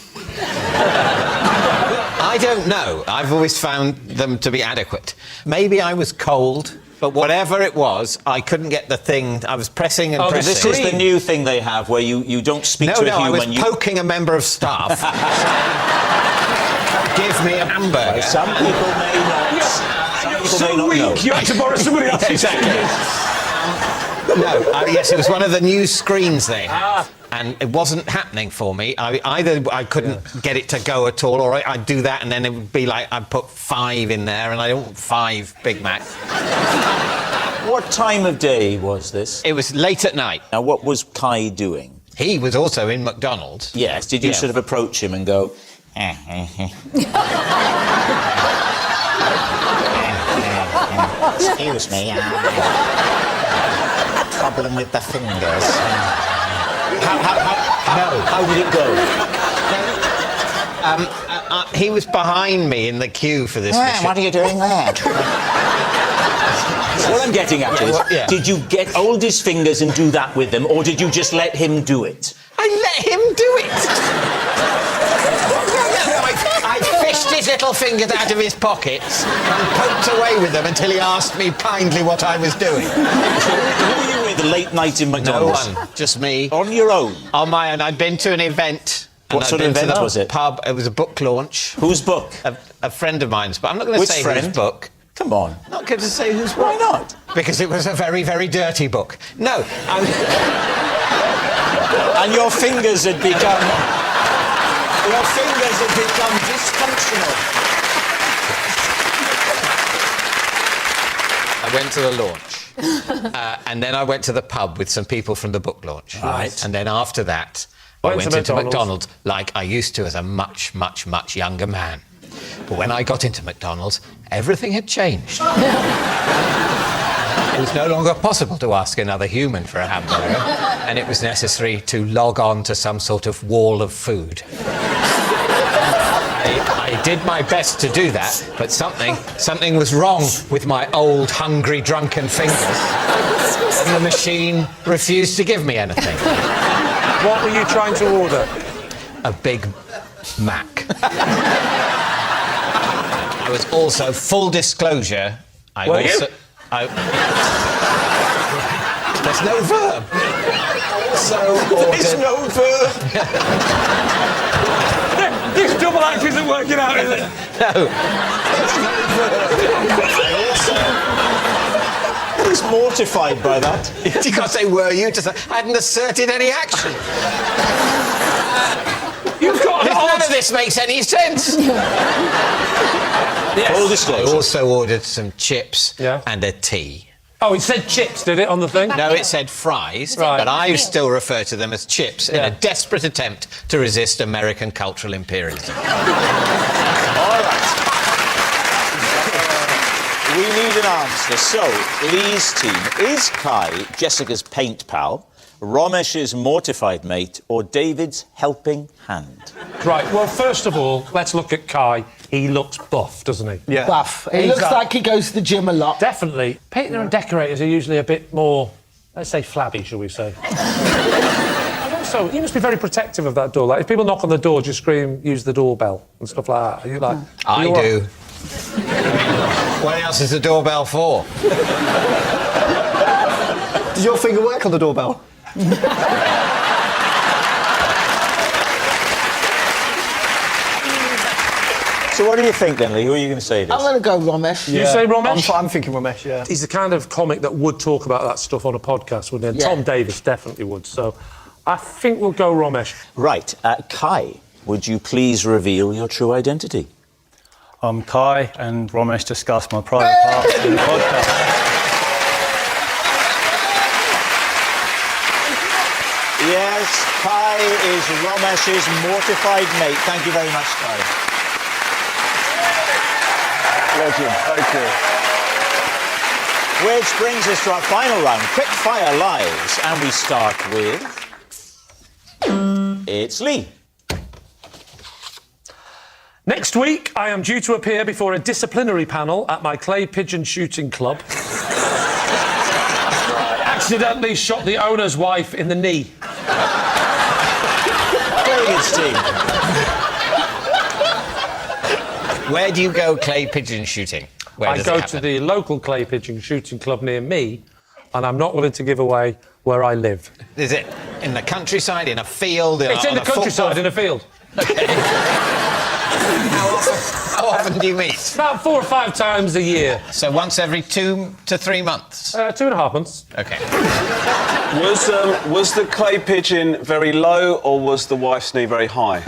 I don't know. I've always found them to be adequate. Maybe I was cold, but whatever it was, I couldn't get the thing. I was pressing and pressing. This is the new thing they have where you don't speak to a human. I was poking a member of staff. Give me a hamburger. Some people may not. People may not know. You had to borrow somebody else's Exactly. No, yes, it was one of the new screens they had. And it wasn't happening for me. Either I couldn't get it to go at all, or I'd do that and then it would be like I'd put 5 in there, and I don't want 5 Big Macs. What time of day was this? It was late at night. Now, what was Kai doing? He was also in McDonald's. Yes. Did you sort of approach him and go, excuse me, problem with the fingers. How did it go? He was behind me in the queue for this mission. What are you doing there? What I'm getting at is, did you hold his fingers and do that with them, or did you just let him do it? I let him do it! I fished his little fingers out of his pockets and poked away with them until he asked me kindly what I was doing. Who were you with late night in McDonald's? No one, just me. On your own? On my own. I'd been to an event. What sort of event was it? Pub. It was a book launch. Whose book? A friend of mine's, but I'm not going to say whose book. Come on. Not going to say whose book. Why not? Because it was a very, very dirty book. No. And your fingers had become... Your fingers had become dysfunctional. I went to the launch. And then I went to the pub with some people from the book launch. Right. And then after that, I went into McDonald's like I used to as a much, much, much younger man. But when I got into McDonald's, everything had changed. It was no longer possible to ask another human for a hamburger, and it was necessary to log on to some sort of wall of food. I did my best to do that, but something was wrong with my old, hungry, drunken fingers, and the machine refused to give me anything. What were you trying to order? A Big Mac. I was also, full disclosure, There's no verb. There's no verb. This double act isn't working out, is it? No. There's no verb. I was mortified by that. You can't say, were you? Just, I hadn't asserted any action. You've got None of this makes any sense. Yes. Full disclosure. I also ordered some chips and a tea. Oh, it said chips, did it, on the thing? No, it said fries, but I still refer to them as chips in a desperate attempt to resist American cultural imperialism. All right. We need an answer. So, Lee's team, is Kai Jessica's paint pal, Romesh's mortified mate, or David's helping hand? Right, well, first of all, let's look at Kai. He looks buff, doesn't he? Yeah. Buff. He looks like he goes to the gym a lot. Definitely. Painter and decorators are usually a bit more, let's say, flabby, shall we say. And also, you must be very protective of that door. Like, if people knock on the door, just scream, use the doorbell and stuff like that. Are you like... I do. What else is the doorbell for? Does your finger work on the doorbell? So what do you think then, Lee? Who are you going to say this? I'm going to go Romesh. You say Romesh? I'm thinking Romesh, yeah. He's the kind of comic that would talk about that stuff on a podcast, wouldn't he? And Tom Davis definitely would. So I think we'll go Romesh. Right. Kai, would you please reveal your true identity? I'm Kai, and Romesh discussed my private parts in the podcast. Yes, Kai is Romesh's mortified mate. Thank you very much, Kai. Legend, thank you. Which brings us to our final round, Quick Fire Lives, and we start with... It's Lee. Next week, I am due to appear before a disciplinary panel at my clay pigeon shooting club. I accidentally shot the owner's wife in the knee. David's team. Where do you go clay pigeon shooting? I go to the local clay pigeon shooting club near me, and I'm not willing to give away where I live. Is it in the countryside, in a field? It's in the countryside, in a field. How often do you meet? About 4 or 5 times a year. So once every 2 to 3 months? 2.5 months. OK. Was the clay pigeon very low or was the wife's knee very high?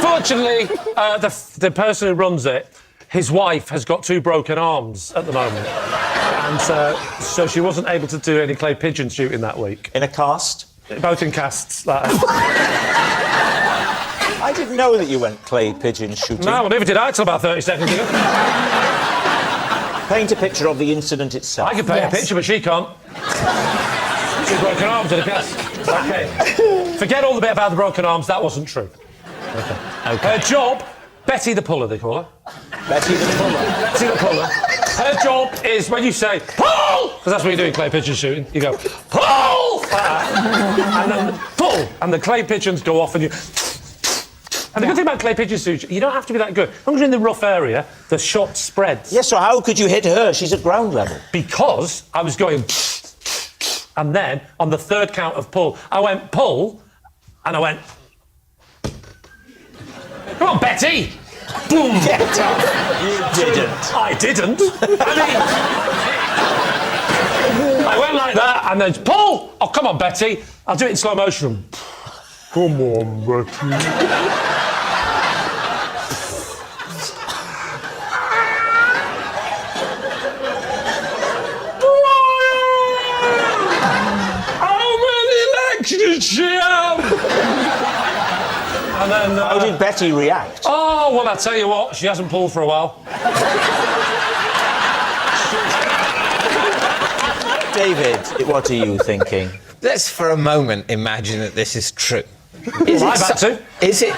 Fortunately, the person who runs it, his wife has got 2 broken arms at the moment. And so she wasn't able to do any clay pigeon shooting that week. In a cast? Both in casts. I didn't know that you went clay pigeon shooting. No, neither did I till about 30 seconds ago. Paint a picture of the incident itself. I can paint a picture, but she can't. 2 broken arms in a cast. OK. Forget all the bit about the broken arms, that wasn't true. OK. Her job, Betty the Puller, they call her. Betty the Puller. Betty the Puller. Her job is when you say, pull! Because that's what you do in clay pigeon shooting. You go, pull! And then pull! And the clay pigeons go off and you... And the good thing about clay pigeon shooting, you don't have to be that good. As long as you're in the rough area, the shot spreads. Yes, so how could you hit her? She's at ground level. Because I was going... And then, on the 3rd count of pull, I went pull, and I went... Come on, Betty! Boom! Get up! You didn't. I didn't. I went like that, and then pull! Oh, come on, Betty. I'll do it in slow motion. Come on, Betty. How many legs did she have? And then, how did Betty react? Oh, well, I tell you what, she hasn't pulled for a while. David, what are you thinking? Let's for a moment imagine that this is true. Is it about to? Is it...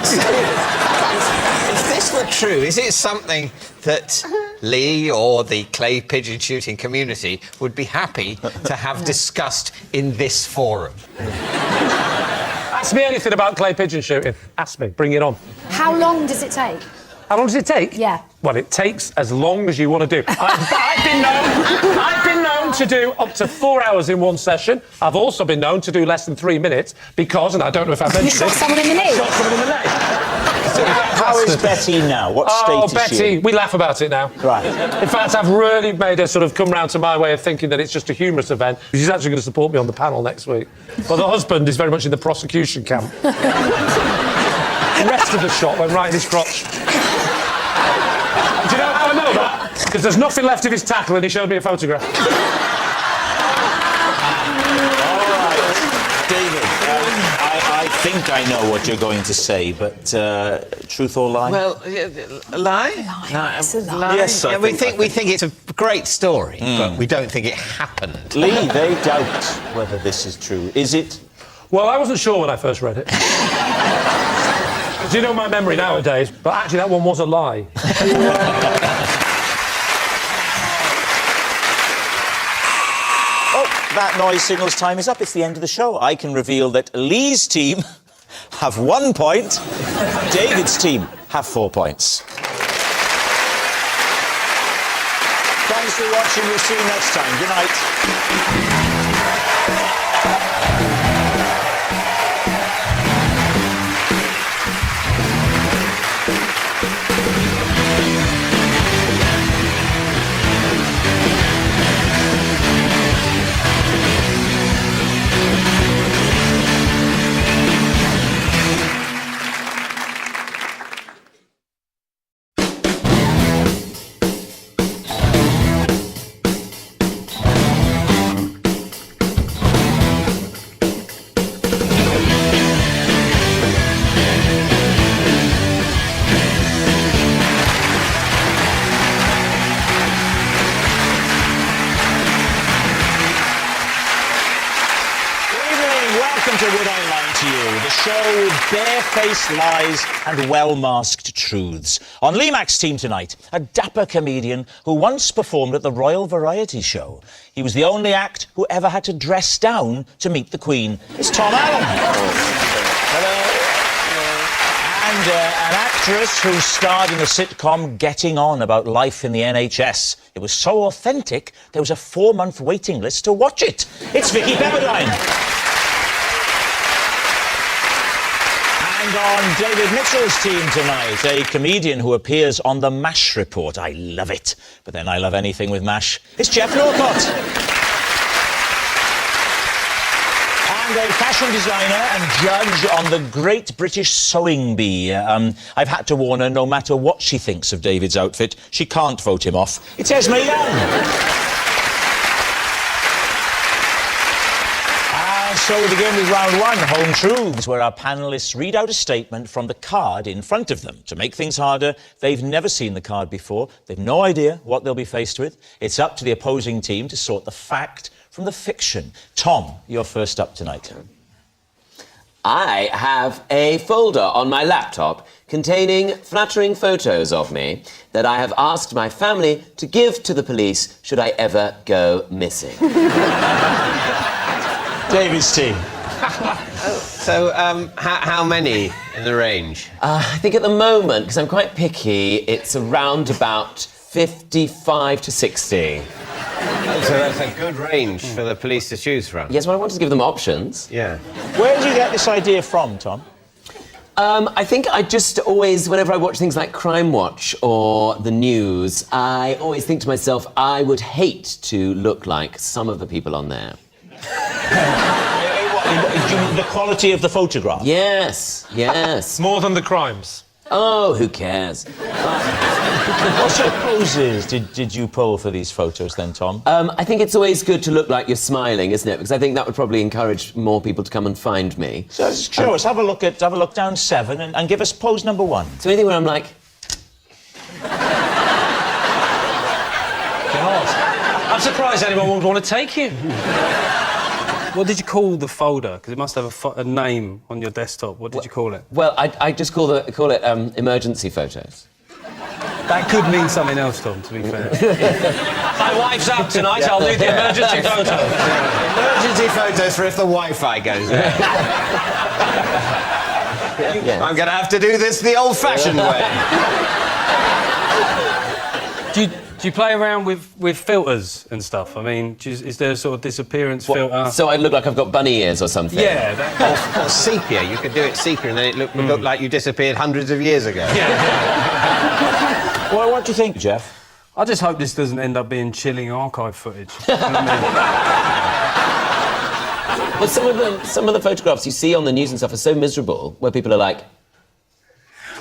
If this were true, is it something that Lee or the clay pigeon shooting community would be happy to have discussed in this forum? Ask me anything about clay pigeon shooting. Ask me. Bring it on. How long does it take? How long does it take? Yeah. Well, it takes as long as you want to do. I've been known to do up to 4 hours in one session. I've also been known to do less than 3 minutes because, and I don't know if I've mentioned You shot someone in the knee? I shot someone in the leg. How is Betty now? What state is Betty, she in? we laugh about it now. Right. In fact, I've really made her sort of come round to my way of thinking that it's just a humorous event. She's actually going to support me on the panel next week. But the husband is very much in the prosecution camp. The rest of the shot went right in his crotch. Do you know how I know that? Because there's nothing left of his tackle and he showed me a photograph. I think I know what you're going to say, but truth or lie? Well, lie? It's a lie. Yes, Yeah, we think it's a great story, but we don't think it happened. Lee, they doubt whether this is true. Is it? Well, I wasn't sure when I first read it. Do you know my memory nowadays? But actually, that one was a lie. That noise signals time is up. It's the end of the show. I can reveal that Lee's team have 1 point. David's team have 4 points. Thanks for watching. We'll see you next time. Good night. Welcome to Would I Lie to You, the show with barefaced lies and well-masked truths. On Lee Mack's team tonight, a dapper comedian who once performed at the Royal Variety Show. He was the only act who ever had to dress down to meet the Queen. It's Tom Allen. Hello. And an actress who starred in the sitcom Getting On about life in the NHS. It was so authentic, there was a 4-month waiting list to watch it. It's Vicky Pepperdine. And And on David Mitchell's team tonight, a comedian who appears on the MASH report. I love it. But then I love anything with MASH. It's Jeff Norcott. And a fashion designer and judge on the Great British Sewing Bee. I've had to warn her, no matter what she thinks of David's outfit, she can't vote him off. It's Esme Young. So we begin with round one, Home Truths, where our panellists read out a statement from the card in front of them. To make things harder, they've never seen the card before. They've no idea what they'll be faced with. It's up to the opposing team to sort the fact from the fiction. Tom, you're first up tonight. I have a folder on my laptop containing flattering photos of me that I have asked my family to give to the police should I ever go missing. David's team. So, how many in the range? I think at the moment, because I'm quite picky, it's around about 55 to 60. So that's a good range for the police to choose from. Yes, well, I wanted to give them options. Yeah. Where did you get this idea from, Tom? I think I just always, whenever I watch things like Crime Watch or the news, I always think to myself, I would hate to look like some of the people on there. The quality of the photograph? Yes, yes. More than the crimes? Oh, who cares? What sort of poses did you pull for these photos then, Tom? I think it's always good to look like you're smiling, isn't it? Because I think that would probably encourage more people to come and find me. So show us, have a look down 7 and give us pose number 1. So anything where I'm like... God, I'm surprised anyone would want to take you. What did you call the folder? Because it must have a name on your desktop. What did you call it? Well, I just call it emergency photos. That could mean something else, Tom, to be fair. My wife's out tonight, I'll need the emergency photos. Emergency photos for if the Wi-Fi goes down. I'm going to have to do this the old-fashioned way. Do you play around with filters and stuff? I mean, is there a sort of disappearance filter? So I look like I've got bunny ears or something? Yeah. Or sepia. You could do it sepia and then it would look like you disappeared hundreds of years ago. Well, what do you think, Jeff? I just hope this doesn't end up being chilling archive footage. You know what I mean? Well, some of the photographs you see on the news and stuff are so miserable, where people are like...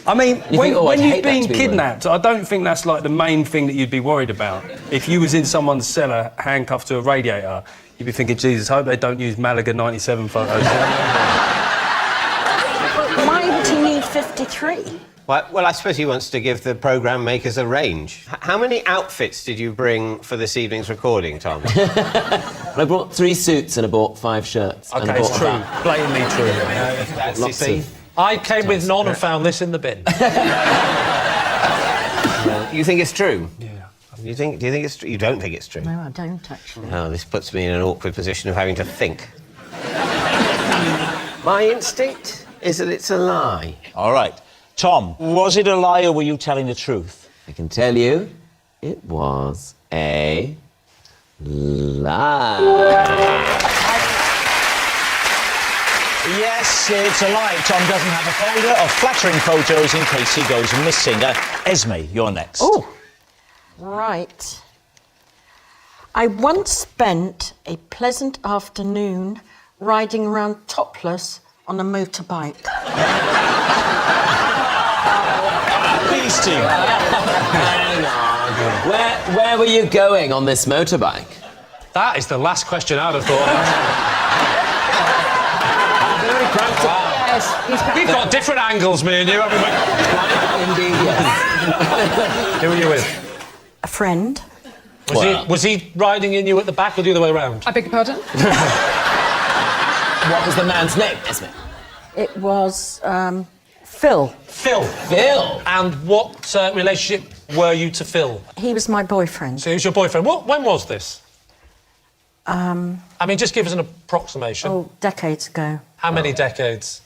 I mean, when you've been be kidnapped, I don't think that's like the main thing that you'd be worried about. If you was in someone's cellar, handcuffed to a radiator, you'd be thinking, Jesus, hope they don't use Malaga 97 photos. Why would he need 53? Well, I suppose he wants to give the programme makers a range. How many outfits did you bring for this evening's recording, Tom? I brought 3 suits and I bought 5 shirts. OK, it's true. Blatantly true. Lots of... I came with none and found this in the bin. You think it's true? Yeah. Do you think it's true? You don't think it's true? No, I don't, actually. Oh, this puts me in an awkward position of having to think. My instinct is that it's a lie. All right. Tom, was it a lie or were you telling the truth? I can tell you, it was a lie. Yes, it's a lie. Tom doesn't have a folder of flattering photos in case he goes missing. Esme, you're next. Oh, right. I once spent a pleasant afternoon riding around topless on a motorbike. Please, team. Hang on. Where were you going on this motorbike? That is the last question I'd have thought. Wow. We've got different angles, me and you, haven't we? Indeed, yes. Who were you with? A friend. Was he riding in you at the back or the other way around? I beg your pardon? What was the man's name, Esme? It was, Phil. Phil. And what relationship were you to Phil? He was my boyfriend. So he was your boyfriend. When was this? I mean, just give us an approximation. Oh, decades ago. How many decades?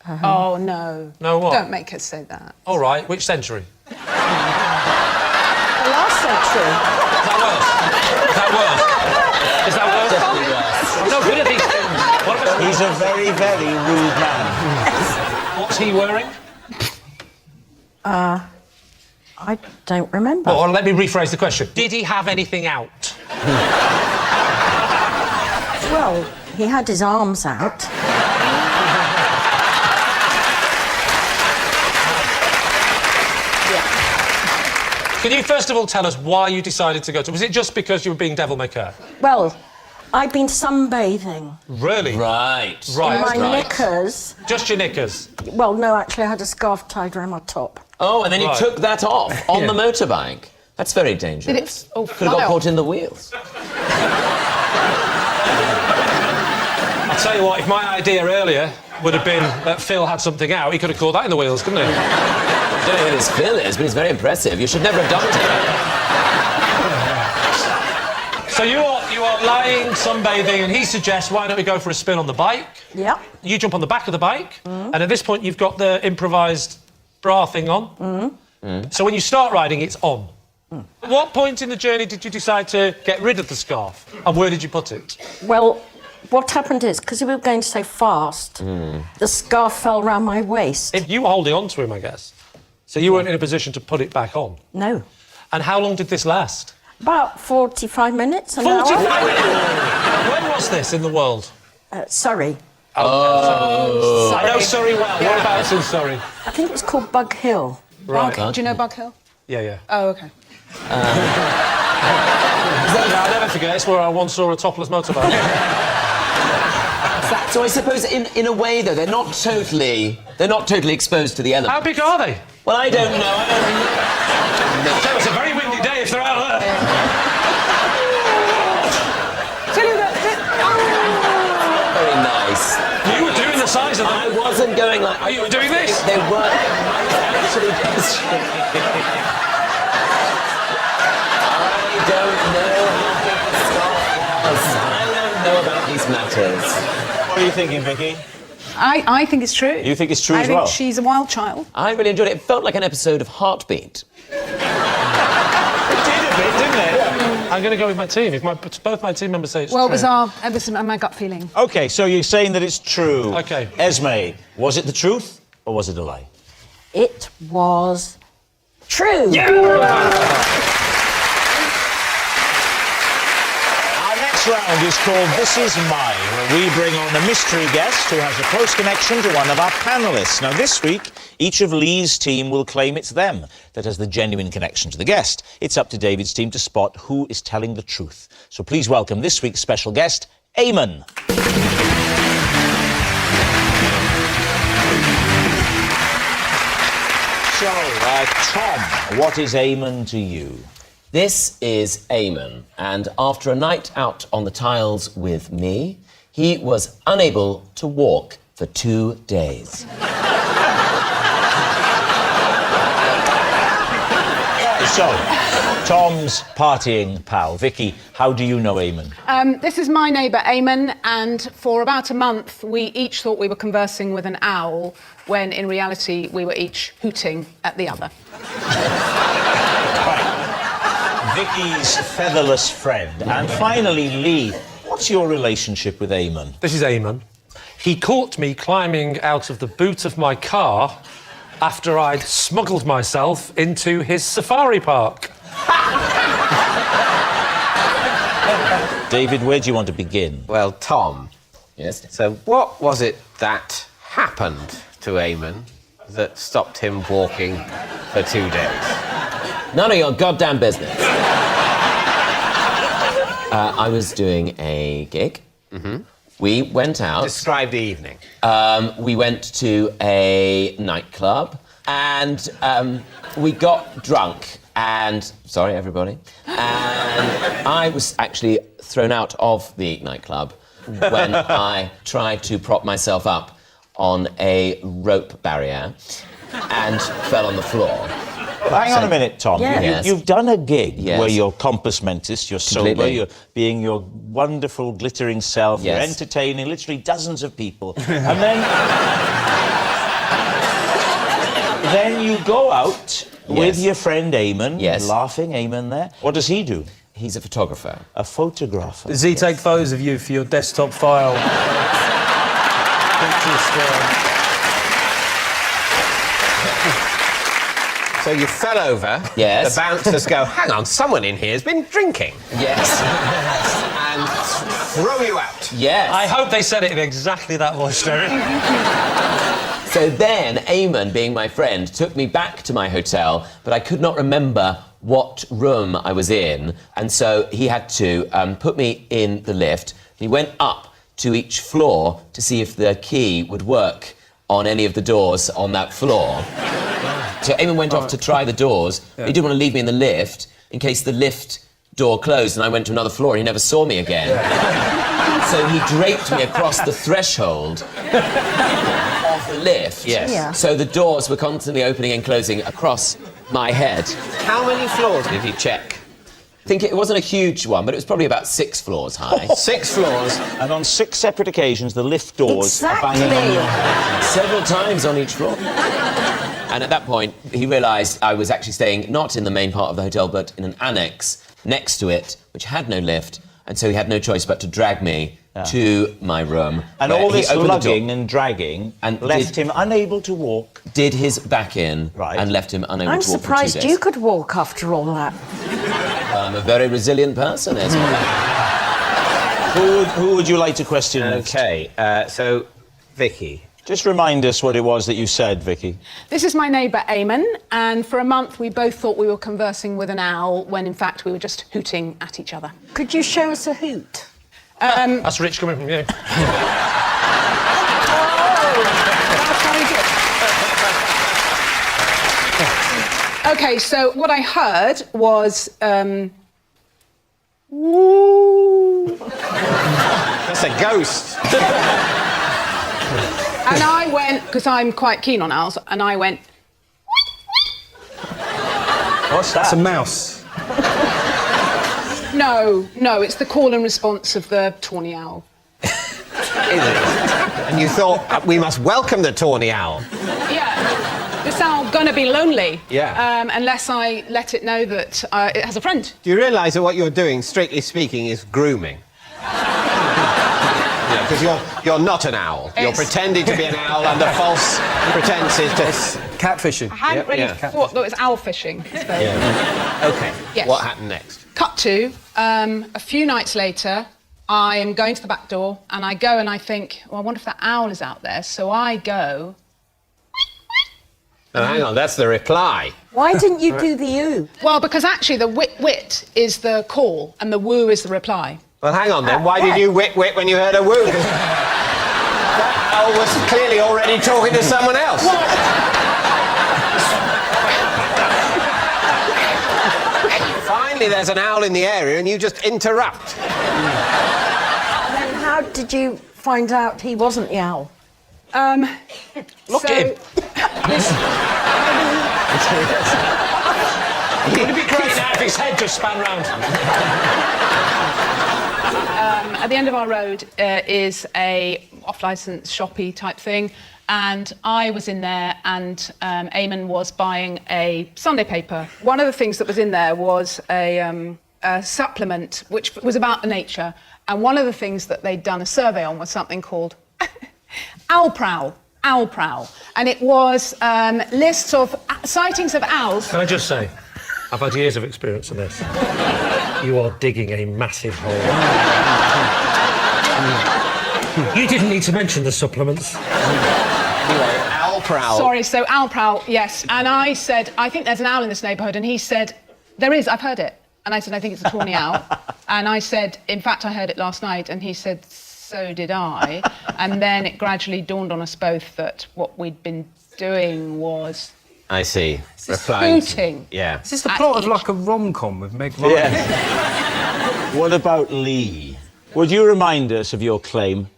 Oh, no. No, what? Don't make us say that. All right, which century? The last century. Is that worse? Is that worse? Definitely worse. I'm not good at these things. What about... He's a very, very rude man. What's he he wearing? I don't remember. Well, let me rephrase the question. Did he have anything out? Well, he had his arms out. Can you first of all tell us why you decided to go to... Was it just because you were being devil-may-care? Well, I'd been sunbathing. Really? Right. In my knickers. Just your knickers? Well, no, actually, I had a scarf tied around my top. Oh, and then you Right. took that off on Yeah. the motorbike. That's very dangerous. Did it- oh, Could have got fly caught in the wheels. I'll tell you what, if my idea earlier would have been that Phil had something out, he could have caught that in the wheels, couldn't he? I don't know who this Phil is, but he's very impressive. You should never have done it. So you are lying, sunbathing, and he suggests, why don't we go for a spin on the bike? Yeah. You jump on the back of the bike, and at this point you've got the improvised bra thing on. So when you start riding, it's on. At what point in the journey did you decide to get rid of the scarf? And where did you put it? Well, what happened is, because we were going so fast, the scarf fell round my waist. If you were holding on to him, I guess. So you weren't in a position to put it back on? No. And how long did this last? About 45 minutes, an 45 hour. minutes? When was this in the world? Surrey. Oh. I know Surrey well. Whereabouts in Surrey? I think it's called Bug Hill. Right. Do you know Bug Hill? Yeah, yeah. Oh, OK. I'll never forget, it's where I once saw a topless motorbike. So I suppose, in a way, though, they're not totally exposed to the elements. How big are they? Well, I don't know. So it's a very windy day if they're out there. Very nice. You were doing the size of them. I wasn't going like... You were doing this? They weren't... I actually just... I don't know how big the scarf was. I don't know about these matters. What are you thinking, Vicky? I think it's true. You think it's true I as think well? she's a wild child. I really enjoyed it. It felt like an episode of Heartbeat. I'm going to go with my team. If both my team members say it's Well, it true. was my gut feeling. OK, so you're saying that it's true. OK. Esme, was it the truth or was it a lie? It was true. Our next round is called This Is Mine, where we bring on a mystery guest who has a close connection to one of our panellists. Now, this week, each of Lee's team will claim it's them that has the genuine connection to the guest. It's up to David's team to spot who is telling the truth. So please welcome this week's special guest, Eamon. So, Tom, what is Eamon to you? This is Eamon, and after a night out on the tiles with me, he was unable to walk for 2 days. So, Tom's partying pal. Vicky, how do you know Eamon? This is my neighbour, Eamon, and for about a month, we each thought we were conversing with an owl, when in reality, we were each hooting at the other. Vicky's featherless friend. And finally, Lee, what's your relationship with Eamon? This is Eamon. He caught me climbing out of the boot of my car after I'd smuggled myself into his safari park. David, where do you want to begin? Well, Tom. Yes? So what was it that happened to Eamon that stopped him walking for 2 days? None of your goddamn business. I was doing a gig. We went out. Describe the evening. We went to a nightclub and we got drunk and... Sorry, everybody. And I was actually thrown out of the nightclub when I tried to prop myself up on a rope barrier and fell on the floor. Well, hang on a minute, Tom. Yes. You've done a gig Yes. where you're compos mentis, you're sober, Completely. you're being your wonderful, glittering self, you're Yes. entertaining literally dozens of people. And then you go out with your friend Eamon, Yes. laughing Eamon there. What does he do? He's a photographer. A photographer. Does he take photos of you for your desktop file? So you fell over. Yes. The bouncers go, hang on, someone in here has been drinking. Yes. And throw you out. Yes. I hope they said it in exactly that voice, Derek. So then, Eamon, being my friend, took me back to my hotel, but I could not remember what room I was in, and so he had to put me in the lift. He went up to each floor to see if the key would work on any of the doors on that floor. So Eamon went off to try the doors. He didn't want to leave me in the lift in case the lift door closed and I went to another floor and he never saw me again. So he draped me across the threshold of the lift. Yes. Yeah. So the doors were constantly opening and closing across my head. How many floors did he check? I think it wasn't a huge one, but it was probably about 6 floors high. 6 floors. And on 6 separate occasions, the lift doors are banging on your head. Several times on each floor. And at that point, he realised I was actually staying not in the main part of the hotel, but in an annex next to it, which had no lift, and so he had no choice but to drag me to my room. And where all he this opened the door lugging and dragging and left him unable to walk. Did his back in Right. and left him unable I'm to walk for 2 surprised days. you could walk after all that. I'm a very resilient person, Esme. Who would you like to question next? OK, so, Vicky. Just remind us what it was that you said, Vicky. This is my neighbour Eamon, and for a month we both thought we were conversing with an owl when in fact we were just hooting at each other. Could you show us a hoot? That's rich coming from you. OK, so what I heard was... woo. That's a ghost. And I went, because I'm quite keen on owls, and I went... What's that? It's a mouse. No, it's the call and response of the tawny owl. Is it? And you thought, we must welcome the tawny owl. Yeah, this owl gonna be lonely. Yeah. Unless I let it know that it has a friend. Do you realise that what you're doing, strictly speaking, is grooming? Because you're not an owl. You're pretending to be an owl under false pretenses to... Catfishing. I hadn't really thought that it was owl fishing. So. OK, Yes. what happened next? Cut to, a few nights later, I am going to the back door, and I go and I think, well, I wonder if that owl is out there. So I go... Oh, hang on, that's the reply. Why didn't you do the oo? Well, because actually the wit is the call, and the woo is the reply. Well, hang on then. Why did you wit when you heard a woo? That owl was clearly already talking to someone else. Finally, there's an owl in the area and you just interrupt. Then how did you find out he wasn't the owl? Look at him. Would it be great now if his head just span round? At the end of our road is a off-licence shoppy type thing, and I was in there, and Eamon was buying a Sunday paper. One of the things that was in there was a supplement which was about nature, and one of the things that they'd done a survey on was something called Owl Prowl, and it was lists of sightings of owls. Can I just say, I've had years of experience in this. You are digging a massive hole. You didn't need to mention the supplements. Anyway, Owl Prowl. Sorry, so Owl Prowl, yes. And I said, I think there's an owl in this neighbourhood, and he said, there is, I've heard it. And I said, I think it's a tawny owl. And I said, in fact, I heard it last night, and he said, so did I. And then it gradually dawned on us both that what we'd been doing was... I see. Replying. Hooting. Yeah. Is this the plot of like a rom-com with Meg Ryan? Yeah. What about Lee? Would you remind us of your claim?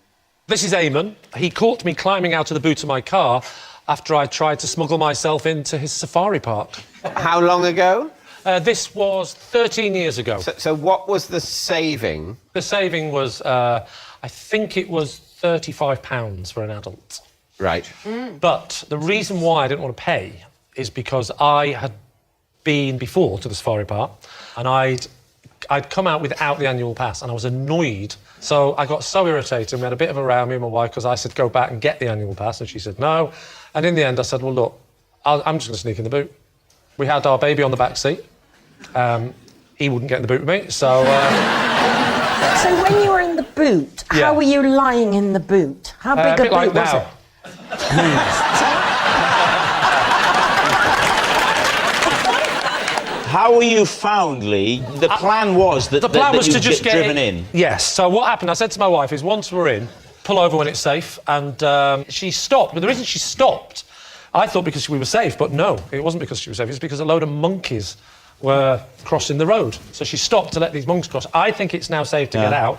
This is Eamon. He caught me climbing out of the boot of my car after I tried to smuggle myself into his safari park. How long ago? This was 13 years ago. So what was the saving? The saving was, I think it was £35 for an adult. Right. But the reason why I didn't want to pay is because I had been before to the safari park, and I'd come out without the annual pass, and I was annoyed. So I got so irritated, and we had a bit of a row, me and my wife, because I said, go back and get the annual pass, and she said, no. And in the end, I said, well, look, I'm just going to sneak in the boot. We had our baby on the back seat. He wouldn't get in the boot with me, so... So when you were in the boot, how were you lying in the boot? How big a bit boot like was now. it? How were you found, Lee? The plan was that The plan was to just get driven in. Yes. So what happened? I said to my wife, is once we're in, pull over when it's safe, and she stopped. But the reason she stopped, I thought because we were safe, but no, it wasn't because she was safe. It was because a load of monkeys were crossing the road. So she stopped to let these monkeys cross. I think it's now safe to get out.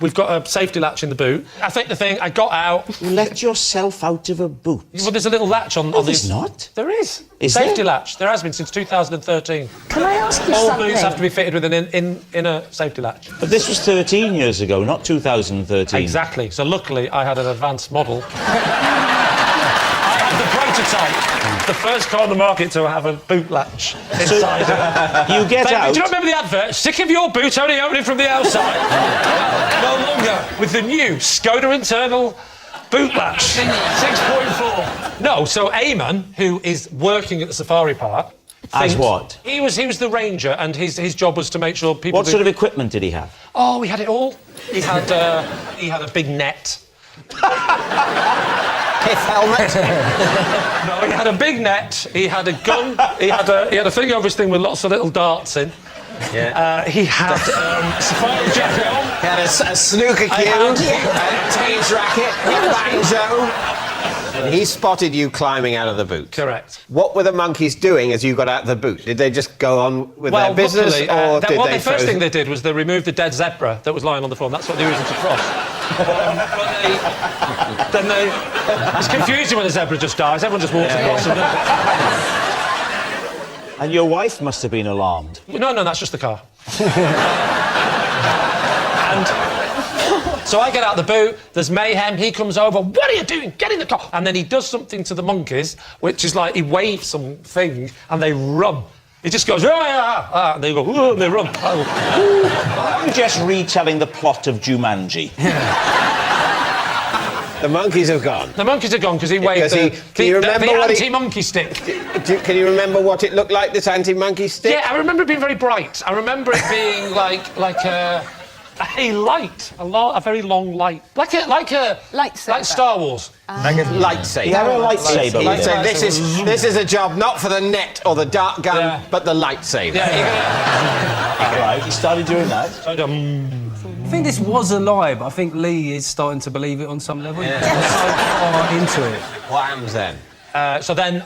We've got a safety latch in the boot. I think I got out. You let yourself out of a boot? Well, there's a little latch on... No, there's not. There is. Is Safety there? latch. There has been since 2013. Can I ask you All something? boots have to be fitted with an inner safety latch. But this was 13 years ago, not 2013. Exactly. So luckily, I had an advanced model. I had the prototype. The first car on the market to have a boot latch inside it. You get out... Do you not remember the advert? Sick of your boot only opening from the outside? No longer. With the new Skoda internal boot latch. 6.4. No, so Eamon, who is working at the safari park... As what? He was the ranger, and his job was to make sure people... What sort of equipment did he have? Oh, he had it all. He had a big net. Pith helmet. No, he had a big net. He had a gun. He had a thing over his thing with lots of little darts in. Yeah. He had safari jacket on. He had a snooker cue, a tennis racket, a banjo. And he spotted you climbing out of the boot. Correct. What were the monkeys doing as you got out of the boot? Did they just go on with their business, luckily, or did the they first throw... thing they did was they removed the dead zebra that was lying on the floor. And that's what they were using to cross. It's confusing when the zebra just dies. Everyone just walks across. And your wife must have been alarmed. No, that's just the car. And so I get out the boot, there's mayhem, he comes over, what are you doing? Get in the car! And then he does something to the monkeys, which is like he waves something and they run. He just goes, and they go, and they run. I'm just retelling the plot of Jumanji. The monkeys have gone. The monkeys are gone because he waved the anti-monkey stick. Can you remember what it looked like, this anti-monkey stick? Yeah, I remember it being very bright. I remember it being like a light, a very long light, like lightsaber, like Star Wars. Like a lightsaber. You have a lightsaber. This is a job not for the net or the dart gun, but the lightsaber. Right, he started doing that. I think this was a lie, but I think Lee is starting to believe it on some level. He's so far into it. What happens then? So then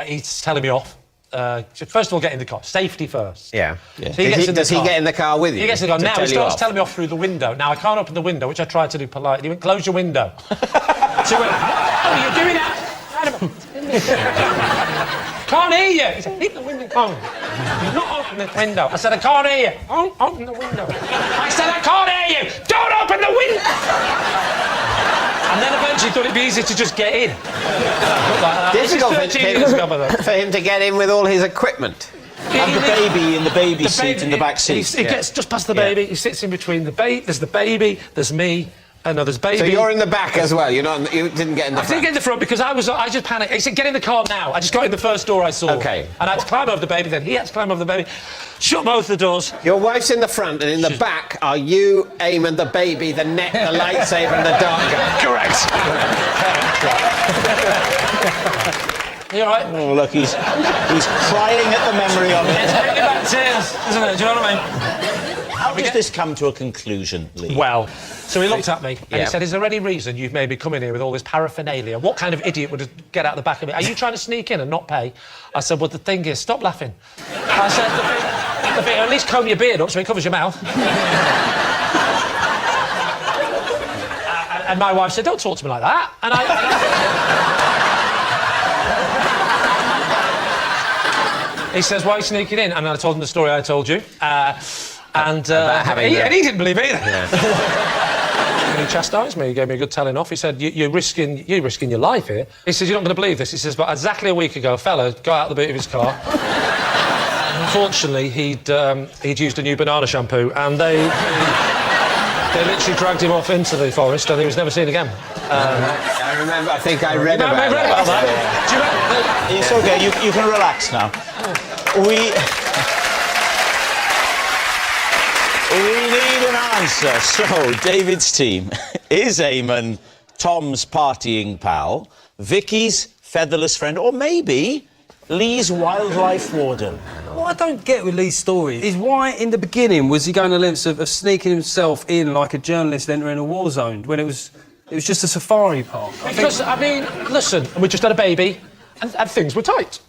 he's telling me off. First of all, get in the car. Safety first. Yeah. So Does he get in the car with you? He gets in the car. to Now tell he you starts off? telling me off through the window. Now I can't open the window, which I tried to do politely. He went, close your window. So he went, oh, you're doing that? Can't hear you. He said, keep the window closed. You're not opening the window. I said, I can't hear you. Don't open the window. I said, I can't hear you. Don't open the window. And then eventually thought it'd be easy to just get in. Difficult for him to get in with all his equipment. And the baby in the baby seat in the back seat. He gets just past the baby. He sits in between the baby. There's the baby. There's me. And there's baby. So you're in the back as well. You didn't get in the front. I didn't get in the front because I just panicked. He said, get in the car now. I just got in the first door I saw. Okay. And I had to climb over the baby, then he had to climb over the baby. Shut both the doors. Your wife's in the front, and in the back are you, Eamon, the baby, the net, the lightsaber, and the dart gun. Correct. You all right? Oh, look, he's crying at the memory of it. It's bringing back tears, isn't it? Do you know what I mean? How does this come to a conclusion, Lee? Well, so he looked at me and he said, is there any reason you've made me come in here with all this paraphernalia? What kind of idiot would get out the back of it? Are you trying to sneak in and not pay? I said, well, the thing is, stop laughing. I said, the thing, at least comb your beard up so it covers your mouth. And my wife said, don't talk to me like that. And he says, why are you sneaking in? And I told him the story I told you. And he didn't believe it either. Yeah. And he chastised me. He gave me a good telling off. He said, you're risking your life here. He says, you're not going to believe this. He says, but exactly a week ago, a fella got out the boot of his car. Unfortunately, he'd used a new banana shampoo, and they literally dragged him off into the forest, and he was never seen again. I remember. I think I read about that. Do you remember It's okay, you can relax now. We need an answer. So, David's team, is Eamon Tom's partying pal, Vicky's featherless friend, or maybe Lee's wildlife warden? What I don't get with Lee's story is why, in the beginning, was he going to lengths of sneaking himself in like a journalist entering a war zone when it was just a safari park? Because, I mean, listen, we just had a baby and things were tight.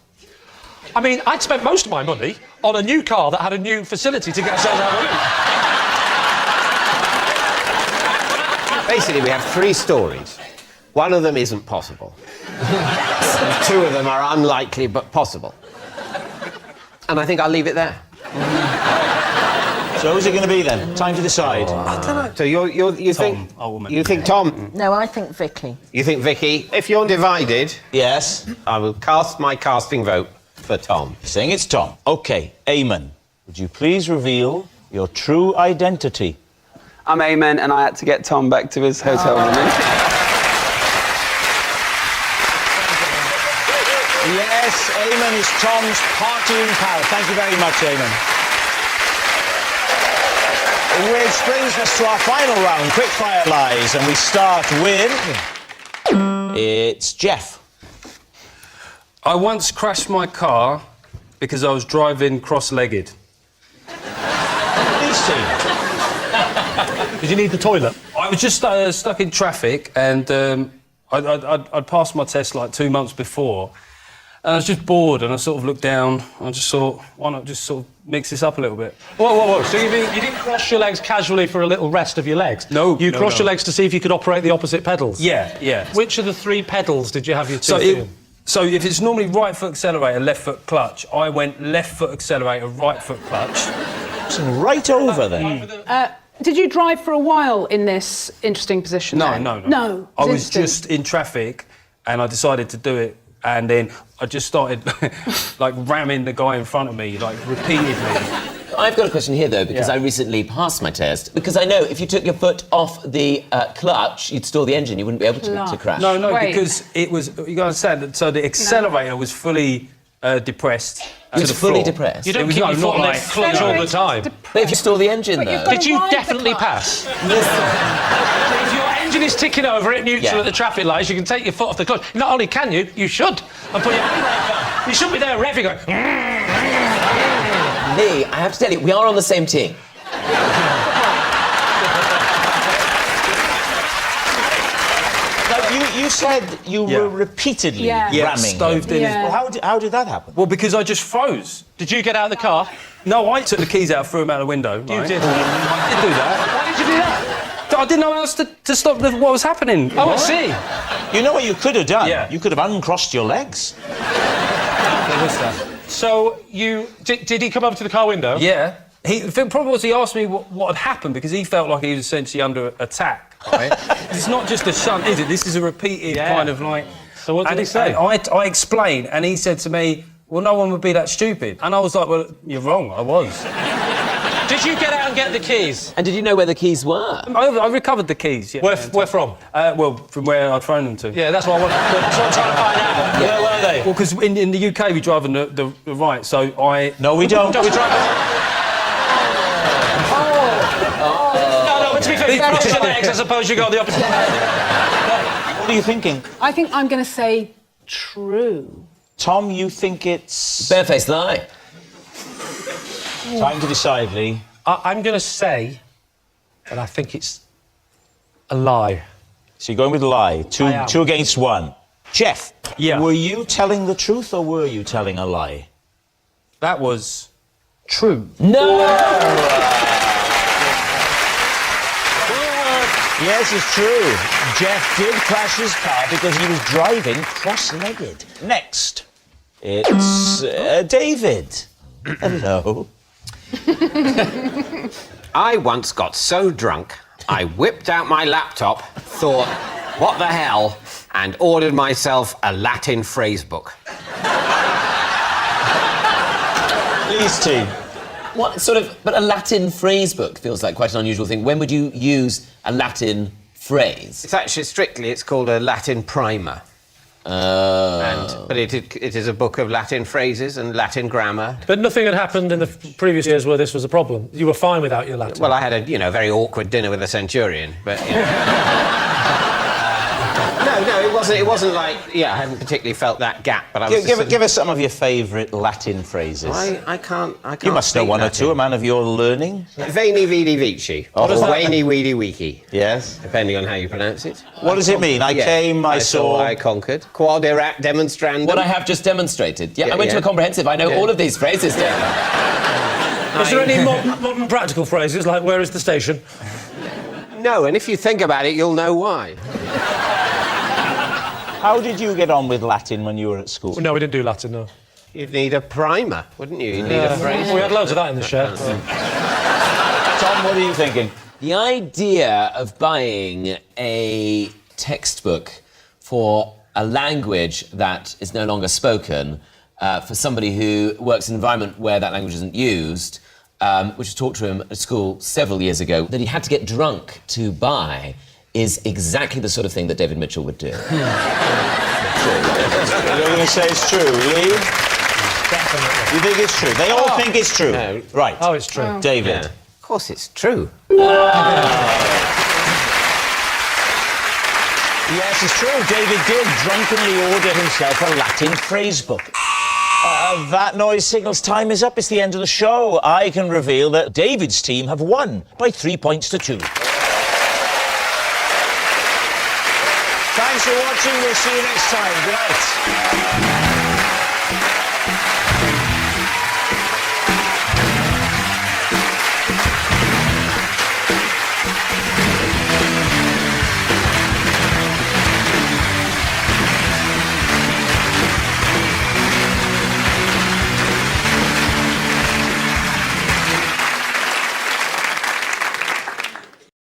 I mean, I'd spent most of my money on a new car that had a new facility to get us out of the room. Basically, we have 3 stories. One of them isn't possible. 2 of them are unlikely but possible. And I think I'll leave it there. So who's it going to be then? Time to decide. I don't know. So you think you think Tom? No, I think Vicky. You think Vicky? If you're divided, yes, I will cast my casting vote for Tom. Saying it's Tom. Okay, Eamon, would you please reveal your true identity? I'm Eamon, and I had to get Tom back to his hotel room. Yes, Eamon is Tom's partying pal. Thank you very much, Eamon. Which brings us to our final round, quickfire lies, and we start with... It's Jeff. I once crashed my car because I was driving cross-legged. Did you need the toilet? I was just stuck in traffic, and I'd passed my test like 2 months before, and I was just bored, and I sort of looked down, and I just thought, why not just sort of mix this up a little bit? Whoa. So you didn't cross your legs casually for a little rest of your legs? No. You crossed your legs to see if you could operate the opposite pedals? Yeah. Which of the 3 pedals did you have your two in? So if it's normally right foot accelerator, left foot clutch, I went left foot accelerator, right foot clutch. So right over there. Did you drive for a while in this interesting position? No. No. I was just in traffic, and I decided to do it, and then I just started like ramming the guy in front of me, like repeatedly. I've got a question here, though, because I recently passed my test. Because I know if you took your foot off the clutch, you'd stall the engine. You wouldn't be able to crash. No, because it was... You got to understand, so the accelerator was fully depressed. It was fully depressed? You don't keep your foot on the clutch all the time. But if you stall the engine, though... Did you definitely pass? If your engine is ticking over at neutral at the traffic lights, you can take your foot off the clutch. Not only can you, you should. And put your handbrake on. You shouldn't be there revving going... Lee, I have to tell you, we are on the same team. You said you were repeatedly ramming stoved in. Well, how did that happen? Well, because I just froze. Did you get out of the car? No, I took the keys out, threw them out the window. You right? did? I did do that. Why did you do that? I didn't know how else to stop what was happening. Oh, I see. You know what you could have done? Yeah. You could have uncrossed your legs. What's that? So did he come over to the car window? Yeah. The problem was he asked me what had happened because he felt like he was essentially under attack. Right? It's not just a shunt, is it? This is a repeated kind of like... So what did he say? I explained, and he said to me, well, no one would be that stupid. And I was like, well, you're wrong, I was. Did you get out and get the keys? And did you know where the keys were? I recovered the keys, yeah. Where from? Well, from where I'd thrown them to. Yeah, that's what I'm trying to find out. Where were they? Well, because in the UK we drive on the right, so I... No, we don't. We drive... No, to be fair, you cross your legs, I suppose you go the opposite way. What are you thinking? I think I'm going to say true. Tom, you think it's... Barefaced lie. Time to decide, Lee. I'm going to say that I think it's a lie. So you're going with lie. Two against one. Jeff, were you telling the truth or were you telling a lie? That was true. No! Yes, it's true. Jeff did crash his car because he was driving cross-legged. Next, it's David. Hello. I once got so drunk, I whipped out my laptop, thought, what the hell, and ordered myself a Latin phrase book. Lee's team. What sort of... But a Latin phrase book feels like quite an unusual thing. When would you use a Latin phrase? It's actually, strictly, it's called a Latin primer. Oh. And But it is a book of Latin phrases and Latin grammar. But nothing had happened in the previous years where this was a problem. You were fine without your Latin. Well, I had a very awkward dinner with a centurion, but. No, it wasn't like. Yeah, I hadn't particularly felt that gap, but I was. Give us some of your favourite Latin phrases. I can't. You must know one or two, a man of your learning. Veni vidi vici. What does or that Veni vidi wiki. Yes. Depending on how you pronounce it. What does it mean? I came, I saw... I conquered. Quod erat demonstrandum. What I have just demonstrated. Yeah, I went to a comprehensive. I know all of these phrases, Dave. Is there any modern practical phrases, like, where is the station? No, and if you think about it, you'll know why. How did you get on with Latin when you were at school? No, we didn't do Latin, no. You'd need a primer, wouldn't you? You'd need a phrase. We had loads of that in the shed. Tom, what are you thinking? The idea of buying a textbook for a language that is no longer spoken for somebody who works in an environment where that language isn't used, which was taught to him at school several years ago, that he had to get drunk to buy, is exactly the sort of thing that David Mitchell would do. You're going to say it's true, Lee? Definitely. You think it's true? They all think it's true. No. Right. Oh, it's true. David. Yeah. Of course it's true. Yes, it's true. David did drunkenly order himself a Latin phrase book. That noise signals time is up. It's the end of the show. I can reveal that David's team have won by 3 points to 2. Thanks for watching. We'll see you next time. Good night.